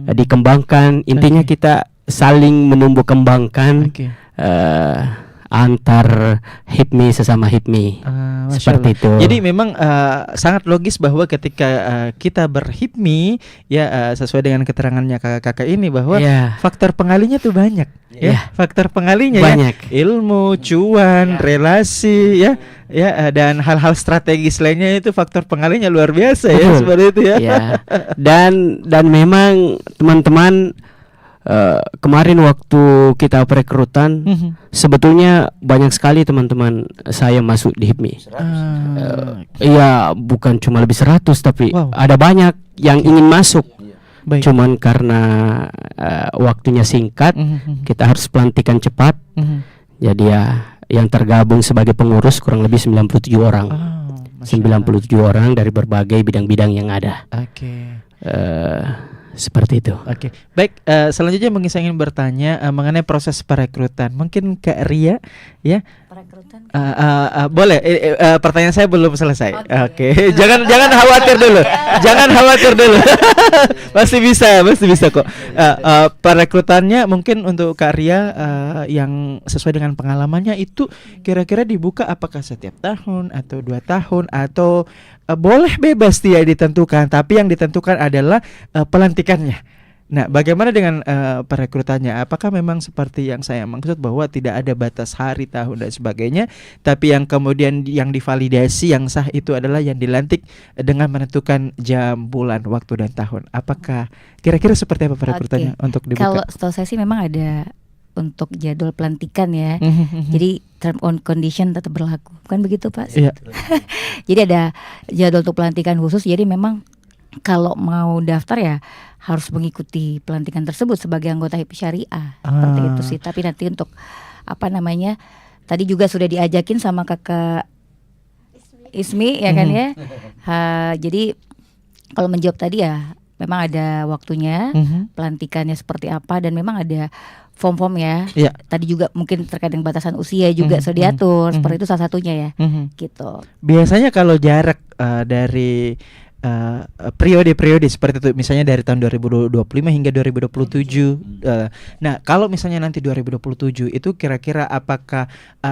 dikembangkan. Intinya kita saling menumbuh kembangkan antar HIPMI sesama HIPMI, seperti itu. Jadi memang sangat logis bahwa ketika kita berHIPMI ya, sesuai dengan keterangannya kakak-kakak ini bahwa faktor pengalinya tuh banyak. Faktor pengalinya banyak. Ilmu, cuan, relasi dan hal-hal strategis lainnya, itu faktor pengalinya luar biasa. Ya, seperti itu ya. Dan memang teman-teman, kemarin waktu kita perekrutan, sebetulnya banyak sekali teman-teman saya masuk di HIPMI. Iya, bukan cuma lebih 100, tapi ada banyak yang ingin masuk. Cuman karena waktunya singkat, kita harus pelantikan cepat. Jadi ya, yang tergabung sebagai pengurus kurang lebih 97 orang. 97 orang dari berbagai bidang-bidang yang ada. Seperti itu. Baik. Selanjutnya mungkin saya ingin bertanya mengenai proses perekrutan. Mungkin Kak Ria, ya. Perekrutan. Boleh. Pertanyaan saya belum selesai. Jangan khawatir dulu. Jangan khawatir dulu. Pasti bisa kok. Perekrutannya mungkin untuk Kak Ria yang sesuai dengan pengalamannya itu kira-kira dibuka apakah setiap tahun atau 2 tahun atau boleh bebas tidak ditentukan, tapi yang ditentukan adalah pelantikannya. Nah, bagaimana dengan perekrutannya? Apakah memang seperti yang saya maksud bahwa tidak ada batas hari, tahun dan sebagainya, tapi yang kemudian yang divalidasi yang sah itu adalah yang dilantik dengan menentukan jam, bulan, waktu dan tahun? Apakah kira-kira seperti apa perekrutannya untuk dibuka? Kalau setahu saya sih memang ada untuk jadwal pelantikan ya. Jadi term on condition tetap berlaku. Bukan begitu, Pak? Iya. Jadi ada jadwal untuk pelantikan khusus. Jadi memang kalau mau daftar ya harus mengikuti pelantikan tersebut sebagai anggota HIPMI Syariah. Seperti itu sih. Tapi nanti untuk tadi juga sudah diajakin sama Kakak Ismi ya kan ya. Jadi kalau menjawab tadi ya memang ada waktunya, pelantikannya seperti apa, dan memang ada form-form ya. Tadi juga mungkin terkait dengan batasan usia juga sudah diatur. Seperti itu salah satunya ya. Gitu. Biasanya kalau jarak dari periode-periode seperti itu, misalnya dari tahun 2025 hingga 2027. Nah, kalau misalnya nanti 2027 itu kira-kira apakah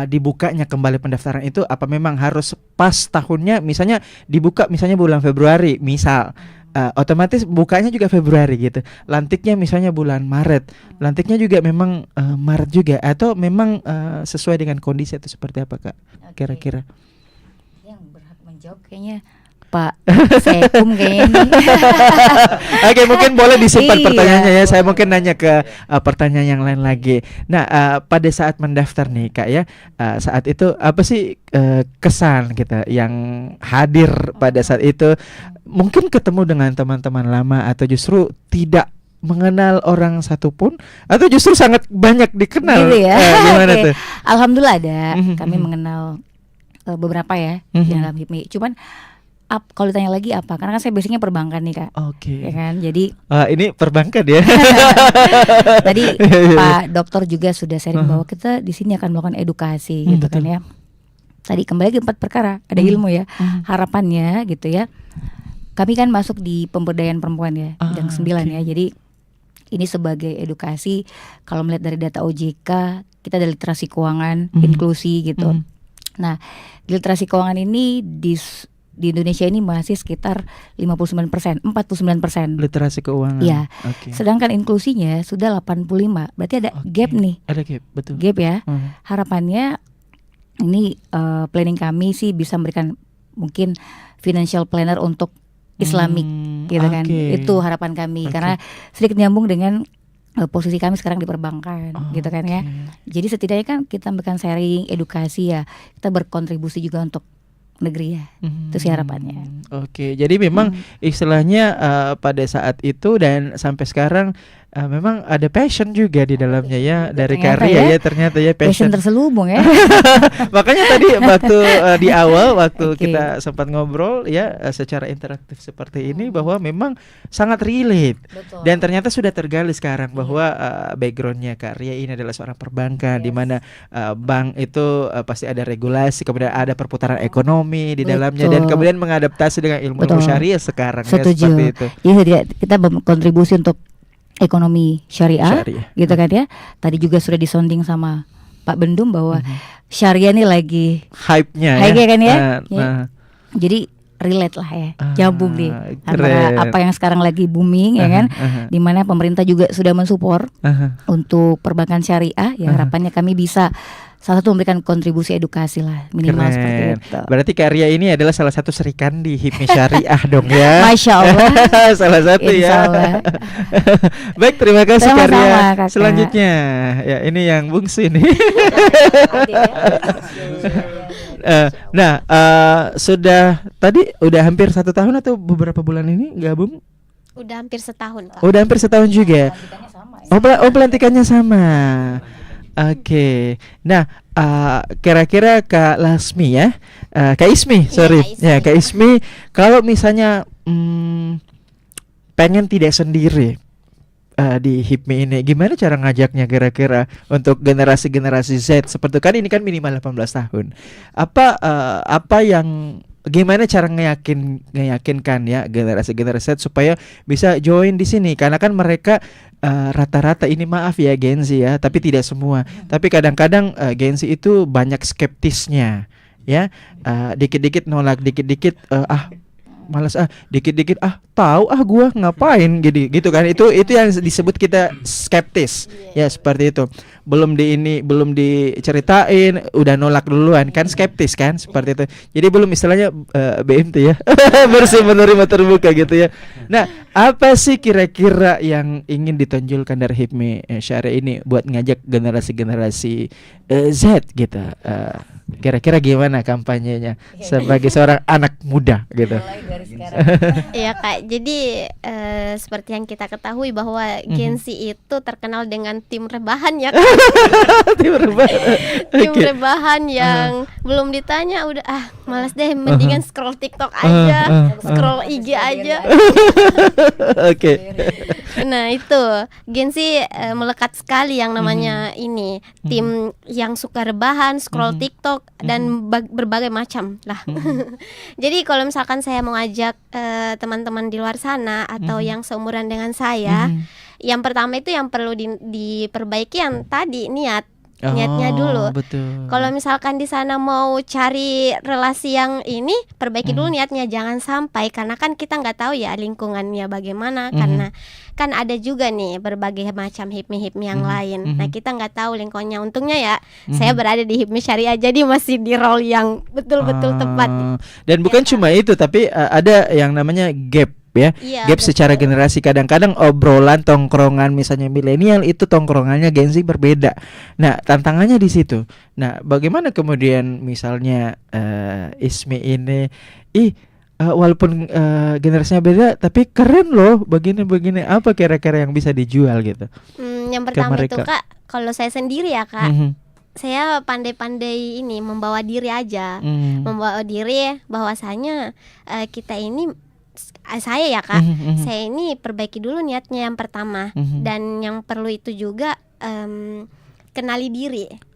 dibukanya kembali pendaftaran itu apa memang harus pas tahunnya, misalnya dibuka misalnya bulan Februari misal, otomatis bukanya juga Februari gitu. Lantiknya misalnya bulan Maret. Lantiknya juga memang Maret juga, atau memang sesuai dengan kondisi itu seperti apa, Kak? Kira-kira. Yang berhak menjawab kayaknya Pak Sekum kayaknya. Oke, mungkin boleh disimpan pertanyaannya ya. Saya mungkin nanya ke pertanyaan yang lain lagi. Nah, pada saat mendaftar nih Kak ya, saat itu apa sih kesan kita yang hadir pada saat itu? Mungkin ketemu dengan teman-teman lama, atau justru tidak mengenal orang satupun, atau justru sangat banyak dikenal? Gitu ya. Gimana tuh? Alhamdulillah ada. Kami mengenal beberapa ya di dalam HIPMI. Cuman kalau ditanya lagi apa? Karena kan saya basicnya perbankan nih Kak. Ya kan, jadi ini perbankan ya. Tadi Pak Dokter juga sudah sharing bahwa kita di sini akan melakukan edukasi gitu kan ya. Tadi kembali ke 4 perkara, ada ilmu ya. Harapannya gitu ya. Kami kan masuk di pemberdayaan perempuan ya, bidang 9 ya. Jadi ini sebagai edukasi. Kalau melihat dari data OJK, kita ada literasi keuangan, inklusi gitu. Nah, literasi keuangan ini di Indonesia ini masih sekitar 49%, 49%. Literasi keuangan. Iya. Sedangkan inklusinya sudah 85. Berarti ada gap nih. Ada gap, betul. Gap ya. Harapannya ini planning kami sih bisa memberikan mungkin financial planner untuk Islamik gitu kan. Itu harapan kami karena sedikit nyambung dengan posisi kami sekarang di perbankan gitu kan ya. Jadi setidaknya kan kita memberikan sharing edukasi ya, kita berkontribusi juga untuk negeri ya. Itu sih harapannya. Jadi memang istilahnya pada saat itu dan sampai sekarang memang ada passion juga di dalamnya ya, dari ternyata karya ya ternyata ya passion terselubung ya. Makanya tadi waktu di awal waktu kita sempat ngobrol ya secara interaktif seperti ini bahwa memang sangat relate. Betul. Dan ternyata sudah tergali sekarang bahwa backgroundnya karya ini adalah seorang perbankan, di mana bank itu pasti ada regulasi, kemudian ada perputaran ekonomi di dalamnya dan kemudian mengadaptasi dengan ilmu syariah sekarang. Setuju. Ya, seperti itu. Jadi kita berkontribusi untuk ekonomi syariah gitu kan ya. Tadi juga sudah disonding sama Pak Bendum bahwa syariah ini lagi hype-nya kan ya. Jadi relate lah ya, nyambung nih antara apa yang sekarang lagi booming ya kan, dimana pemerintah juga sudah mensupport untuk perbankan syariah. Ya harapannya kami bisa salah satu memberikan kontribusi edukasi lah minimal seperti itu. Berarti karya ini adalah salah satu serikan di HIPMI Syariah dong ya. Masya Allah. Salah satu ya. Baik, terima kasih karya selanjutnya. Ya ini yang bungsu ini. Sudah tadi udah hampir 1 tahun atau beberapa bulan ini gabung? Udah hampir setahun Kak. Udah hampir setahun juga. Pelantikannya sama. Oke. Nah, kira-kira Kak Lasmi ya, Kak Ismi, sorry. Ya, Kak Ismi, kalau misalnya pengen tidak sendiri di HIPMI ini, gimana cara ngajaknya kira-kira untuk generasi-generasi Z seperti kan ini kan minimal 18 tahun. Apa yang gimana cara ngeyakinkan ya generasi-generasi Z supaya bisa join di sini, karena kan mereka rata-rata ini maaf ya Gen Z ya, tapi tidak semua. Tapi kadang-kadang Gen Z itu banyak skeptisnya ya, dikit-dikit nolak, dikit-dikit malas dikit-dikit tahu gua ngapain gitu kan, itu yang disebut kita skeptis ya, seperti itu. Belum diceritain udah nolak duluan kan, skeptis kan, seperti itu. Jadi belum istilahnya BMT ya bersih menerima terbuka gitu ya. Nah, apa sih kira-kira yang ingin ditonjolkan dari HIPMI Syariah ini buat ngajak generasi-generasi Z gitu? Kira-kira gimana kampanyenya sebagai seorang anak muda gitu? Iya Kak, jadi seperti yang kita ketahui bahwa Gen Z itu terkenal dengan tim rebahan ya Kak. Tim rebahan. Tim rebahan yang belum ditanya udah malas deh, mendingan scroll TikTok aja, scroll IG aja. Oke. Nah itu Gen Z melekat sekali yang namanya ini tim yang suka rebahan, scroll TikTok dan berbagai macam lah. Jadi kalau misalkan saya mau ngajak teman-teman di luar sana atau yang seumuran dengan saya, yang pertama itu yang perlu diperbaiki yang tadi niatnya dulu. Kalau misalkan di sana mau cari relasi yang ini, perbaiki dulu niatnya, jangan sampai, karena kan kita nggak tahu ya lingkungannya bagaimana, karena kan ada juga nih berbagai macam HIPMI yang lain. Nah kita nggak tahu lingkungannya. Untungnya ya saya berada di HIPMI Syariah, jadi masih di role yang betul-betul tepat. Dan bukan cuma itu, tapi ada yang namanya gap ya, gap secara generasi. Kadang-kadang obrolan tongkrongan misalnya milenial itu tongkrongannya Gen Z berbeda. Nah tantangannya di situ. Nah bagaimana kemudian misalnya Ismi ini walaupun generasinya beda tapi keren loh begini apa kira-kira yang bisa dijual gitu? Yang pertama itu Kak, kalau saya sendiri ya Kak, saya pandai-pandai ini membawa diri aja, membawa diri bahwasanya kita ini saya ya Kak, saya ini perbaiki dulu niatnya yang pertama, dan yang perlu itu juga kenali diri.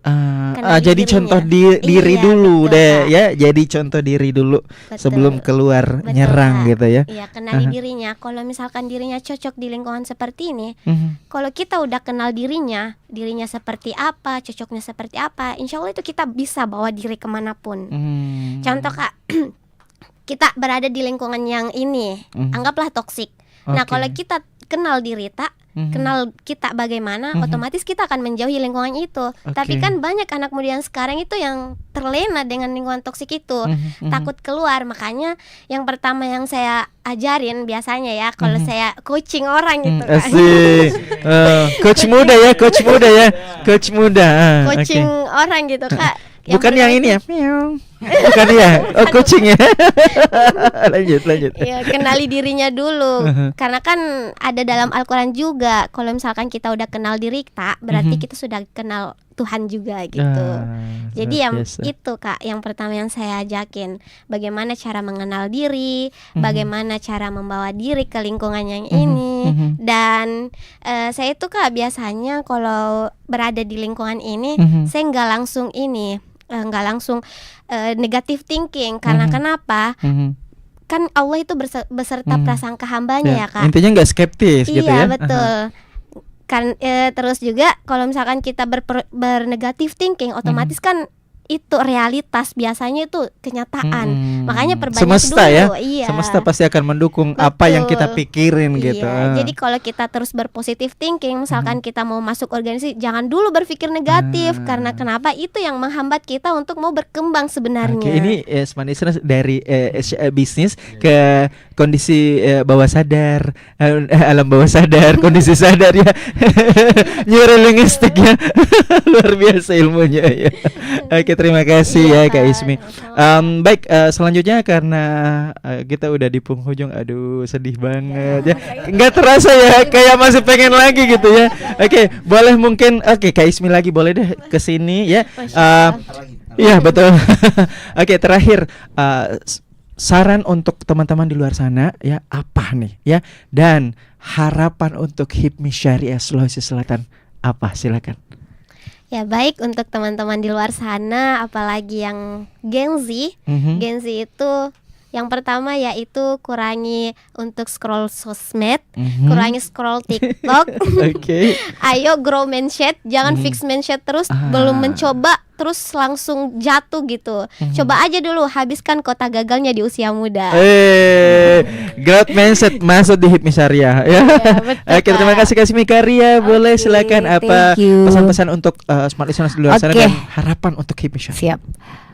Jadi contoh diri dulu deh ya. Jadi contoh diri dulu sebelum keluar nyerang gitu ya. Iya, kenali dirinya. Kalau misalkan dirinya cocok di lingkungan seperti ini, kalau kita udah kenal dirinya seperti apa, cocoknya seperti apa, insya Allah itu kita bisa bawa diri kemanapun. Contoh Kak, kita berada di lingkungan yang ini, anggaplah toksik. Nah kalau kita kenal diri kenal kita bagaimana, otomatis kita akan menjauhi lingkungan itu. Tapi kan banyak anak muda yang sekarang itu yang terlena dengan lingkungan toksik itu, takut keluar. Makanya yang pertama yang saya ajarin biasanya ya, kalau saya coaching orang gitu kan. Asik. Coach muda ya, coach muda. Coaching orang gitu, Kak. Bukan yang ini ya. Bukan ya. Oh, coaching ya. lanjut. Ya, kenali dirinya dulu. Karena kan ada dalam Al-Qur'an juga, kalau misalkan kita udah kenal diri kita, berarti kita sudah kenal Tuhan juga gitu. Jadi yang itu Kak, yang pertama yang saya ajakin, bagaimana cara mengenal diri, bagaimana cara membawa diri ke lingkungan yang ini. Dan saya itu Kak biasanya kalau berada di lingkungan ini, saya nggak langsung negative thinking. Karena kenapa? Kan Allah itu beserta prasangka hambanya ya Kak. Intinya nggak skeptis gitu ya. Iya betul. Kan terus juga kalau misalkan kita bernegatif thinking, otomatis kan itu realitas, biasanya itu kenyataan. Makanya perbanyak semesta dulu. Ya. Iya. Semesta pasti akan mendukung apa yang kita pikirin gitu. Jadi kalau kita terus berpositif thinking, misalkan kita mau masuk organisasi, jangan dulu berpikir negatif. Karena kenapa? Itu yang menghambat kita untuk mau berkembang sebenarnya. Ini Smart Listeners dari bisnis ke kondisi bawah sadar, alam bawah sadar, kondisi sadar ya. Neurolinguistik ya. Luar biasa ilmunya ya. Oke, terima kasih ya Kak Ismi. Baik, selanjutnya karena kita udah di penghujung, aduh sedih banget ya. Nggak terasa ya, kayak masih pengen lagi gitu ya. Oke, boleh mungkin Kak Ismi lagi boleh deh ke sini ya. Iya betul. Oke, terakhir saran untuk teman-teman di luar sana ya apa nih ya, dan harapan untuk HIPMI Syariah Sulawesi Selatan apa, silakan. Ya baik, untuk teman-teman di luar sana, apalagi yang Gen Z, Gen Z itu yang pertama yaitu kurangi untuk scroll sosmed, kurangi scroll TikTok. Ayo grow mindset, jangan fix mindset terus, belum mencoba terus langsung jatuh gitu. Coba aja dulu, habiskan kota gagalnya di usia muda. Growth mindset masuk di HIPMI Syariah ya. Oke, terima kasih Kak Ismi Karya. Boleh silakan apa pesan-pesan untuk Smart Listeners di luar sana dan harapan untuk HIPMI Syariah. Siap.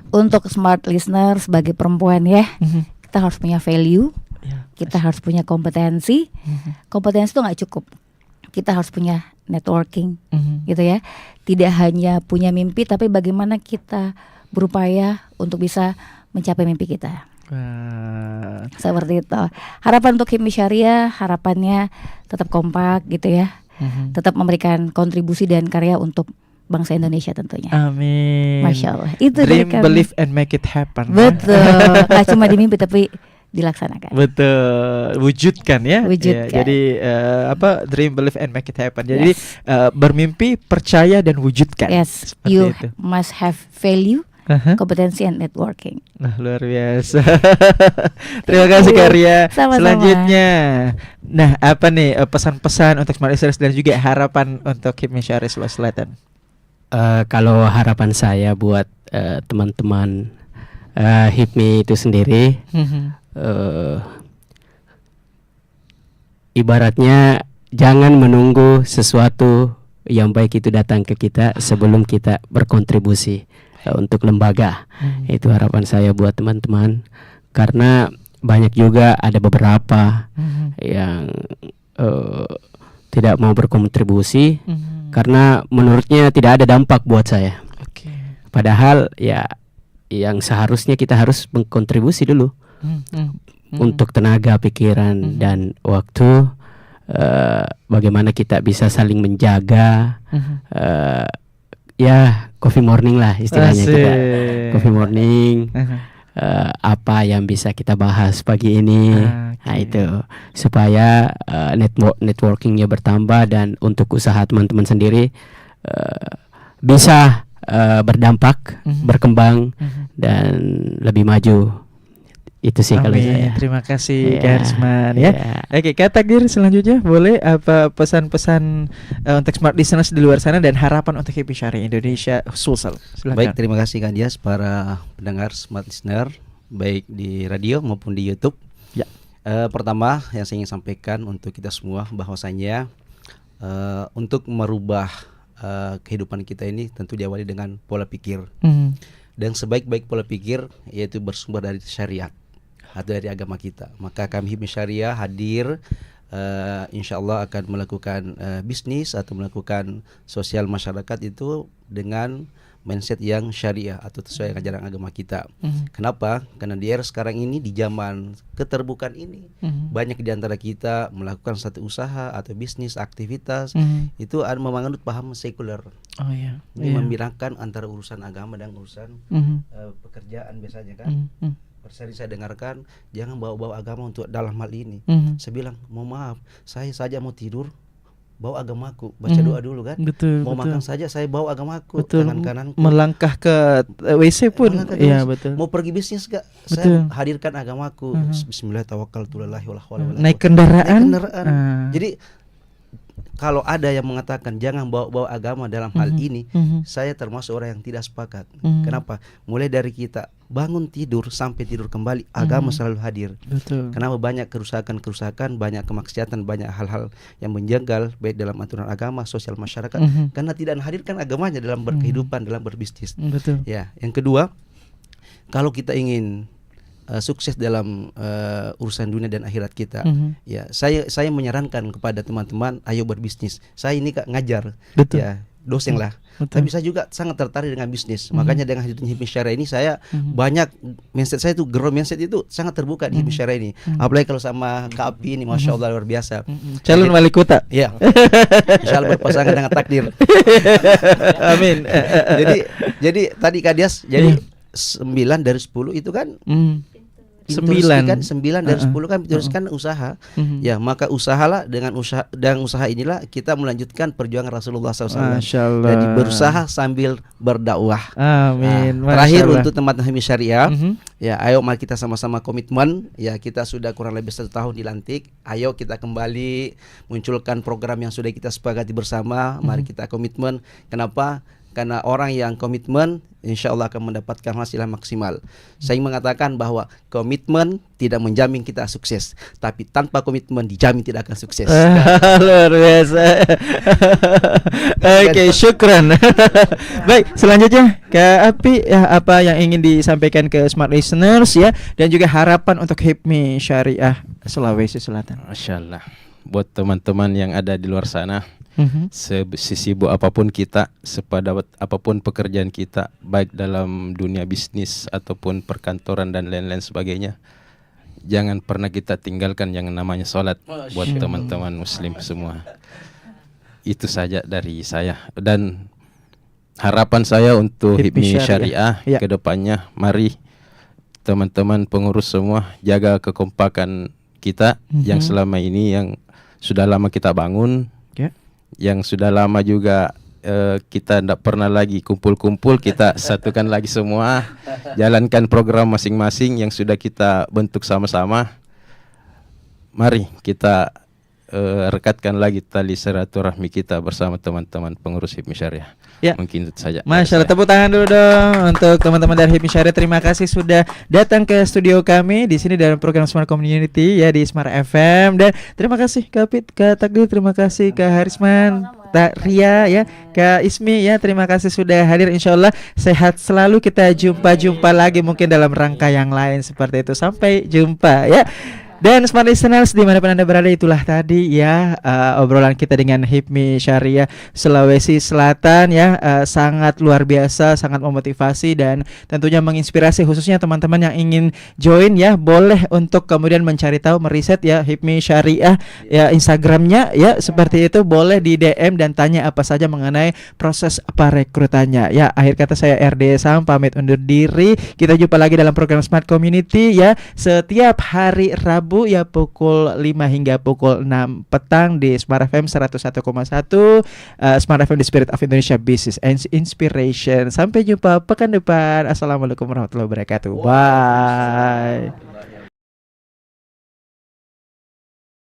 Untuk Smart Listener sebagai perempuan ya, kita harus punya value, kita harus punya kompetensi. Kompetensi itu nggak cukup, kita harus punya networking, gitu ya. Tidak hanya punya mimpi, tapi bagaimana kita berupaya untuk bisa mencapai mimpi kita. Seperti itu. Harapan untuk HIPMI Syariah, harapannya tetap kompak, gitu ya. Tetap memberikan kontribusi dan karya untuk bangsa Indonesia tentunya. Amin. Masya Allah. Itu dream, believe and make it happen. Betul. Gak cuma di mimpi tapi dilaksanakan. Betul. Wujudkan ya. Wujudkan. Ya, jadi dream, believe and make it happen. Jadi bermimpi, percaya dan wujudkan. Yes. Seperti You itu. must have value, kompetensi and networking. Nah, luar biasa. Terima kasih Karya. Sama-sama. Selanjutnya, nah apa nih pesan-pesan untuk Smart Listeners dan juga harapan untuk HIPMI Syariah Sulawesi Selatan? Kalau harapan saya buat teman-teman HIPMI itu sendiri, ibaratnya jangan menunggu sesuatu yang baik itu datang ke kita sebelum kita berkontribusi untuk lembaga. Itu harapan saya buat teman-teman, karena banyak juga ada beberapa yang tidak mau berkontribusi karena menurutnya tidak ada dampak buat saya. Padahal ya yang seharusnya kita harus berkontribusi dulu untuk tenaga, pikiran dan waktu. Bagaimana kita bisa saling menjaga. Ya coffee morning lah istilahnya. Kita coffee morning. Apa yang bisa kita bahas pagi ini. Nah itu supaya networkingnya bertambah, dan untuk usaha teman-teman sendiri bisa berdampak, berkembang dan lebih maju. Itu sih kalau saya. Terima kasih Kak Arsman ya. Oke, Kak Takdir selanjutnya boleh apa pesan-pesan untuk Smart Listeners di luar sana dan harapan untuk HIPMI Syariah Indonesia Sulsel. Silakan. Baik, terima kasih Kak Dias, para pendengar Smart Listener baik di radio maupun di YouTube. Ya. Pertama yang saya ingin sampaikan untuk kita semua bahwasanya untuk merubah kehidupan kita ini tentu diawali dengan pola pikir. Dan sebaik-baik pola pikir yaitu bersumber dari syariat atau dari agama kita. Maka kami HIPMI Syariah hadir insya Allah akan melakukan bisnis atau melakukan sosial masyarakat itu dengan mindset yang syariah atau sesuai dengan ajaran agama kita. Kenapa? Karena di era sekarang ini, di zaman keterbukaan ini, banyak di antara kita melakukan satu usaha atau bisnis, aktivitas itu ada menganut paham sekuler. Ini membedakan antara urusan agama dan urusan pekerjaan biasanya kan. Sering saya dengarkan, jangan bawa-bawa agama untuk dalam hal ini. Saya bilang, mohon maaf, saya saja mau tidur bawa agamaku, baca doa dulu kan. Mau makan saja saya bawa agamaku, tangan kananku. Melangkah ke WC pun. Iya, betul. Mau pergi bisnis gak? Saya hadirkan agamaku. Bismillah tawakkaltu lillahi wala haula wala quwwata. Naik kendaraan. Jadi kalau ada yang mengatakan jangan bawa-bawa agama dalam hal ini, saya termasuk orang yang tidak sepakat. Kenapa? Mulai dari kita bangun tidur sampai tidur kembali, agama selalu hadir. Betul. Kenapa banyak kerusakan-kerusakan, banyak kemaksiatan, banyak hal-hal yang menjanggal baik dalam aturan agama, sosial masyarakat, karena tidak menghadirkan agamanya dalam berkehidupan, dalam berbisnis. Betul. Ya, yang kedua, kalau kita ingin sukses dalam urusan dunia dan akhirat kita, ya saya menyarankan kepada teman-teman, ayo berbisnis. Saya ini Kak ngajar, ya dosen lah. Tapi saya juga sangat tertarik dengan bisnis. Makanya dengan HIPMI Syariah ini saya banyak mindset saya itu, grow mindset itu sangat terbuka di HIPMI Syariah ini. Apalagi kalau sama Kak Api ini, masya Allah luar biasa. Calon wali kota. Ya, insya Allah berpasangan dengan takdir. Amin. Jadi tadi Kak Dias, jadi 9 dari 10 itu kan 9 dari 10 kan diteruskan usaha. Ya, maka usahalah dengan usaha inilah kita melanjutkan perjuangan Rasulullah SAW. Jadi berusaha sambil berdakwah. Amin. Terakhir untuk teman-teman HIPMI Syariah, ya ayo mari kita sama-sama komitmen. Ya, kita sudah kurang lebih 1 tahun dilantik. Ayo kita kembali munculkan program yang sudah kita sepakati bersama. Mari kita komitmen. Kenapa? Karena orang yang komitmen insya Allah akan mendapatkan hasil yang maksimal. Saya mengatakan bahwa komitmen tidak menjamin kita sukses, tapi tanpa komitmen dijamin tidak akan sukses. Luar biasa. Oke, syukran. Baik, selanjutnya Kak Api, ya, apa yang ingin disampaikan ke smart listeners ya, dan juga harapan untuk HIPMI Syariah Sulawesi Selatan. Masya Allah. Buat teman-teman yang ada di luar sana, sesibuk apapun kita, sepadat apapun pekerjaan kita, baik dalam dunia bisnis ataupun perkantoran dan lain-lain sebagainya, jangan pernah kita tinggalkan yang namanya sholat. Buat teman-teman muslim semua, itu saja dari saya. Dan harapan saya untuk HIPMI Syariah ke depannya, mari teman-teman pengurus semua jaga kekompakan kita yang selama ini, yang sudah lama kita bangun, yang sudah lama juga kita tidak pernah lagi kumpul-kumpul, kita satukan lagi semua, jalankan program masing-masing yang sudah kita bentuk sama-sama. Mari kita rekatkan lagi tali silaturahmi kita bersama teman-teman pengurus HIPMI Syariah. Ya. Mungkin itu saja. Masya Allah, tepuk tangan dulu dong untuk teman-teman dari HIPMI Syariah. Terima kasih sudah datang ke studio kami di sini dalam program Smart Community ya di Smart FM. Dan terima kasih Kak Pit, Kak Takdir, terima kasih Kak Harisman, Kak Ria ya, Kak Ismi ya, terima kasih sudah hadir. Insya Allah sehat selalu, kita jumpa lagi mungkin dalam rangka yang lain seperti itu. Sampai jumpa ya. Dan smart listeners dimanapun Anda berada, itulah tadi ya obrolan kita dengan HIPMI Syariah Sulawesi Selatan ya, sangat luar biasa, sangat memotivasi dan tentunya menginspirasi, khususnya teman-teman yang ingin join ya, boleh untuk kemudian mencari tahu, meriset ya HIPMI Syariah ya, Instagramnya ya, seperti itu, boleh di DM dan tanya apa saja mengenai proses perekrutannya ya. Akhir kata saya RD Sam pamit undur diri, kita jumpa lagi dalam program Smart Community ya setiap hari Rabu ya pukul 5 hingga pukul 6 petang di Smart FM 101,1 Smart FM, The Spirit of Indonesia, Business and Inspiration. Sampai jumpa pekan depan. Assalamualaikum warahmatullahi wabarakatuh. Bye.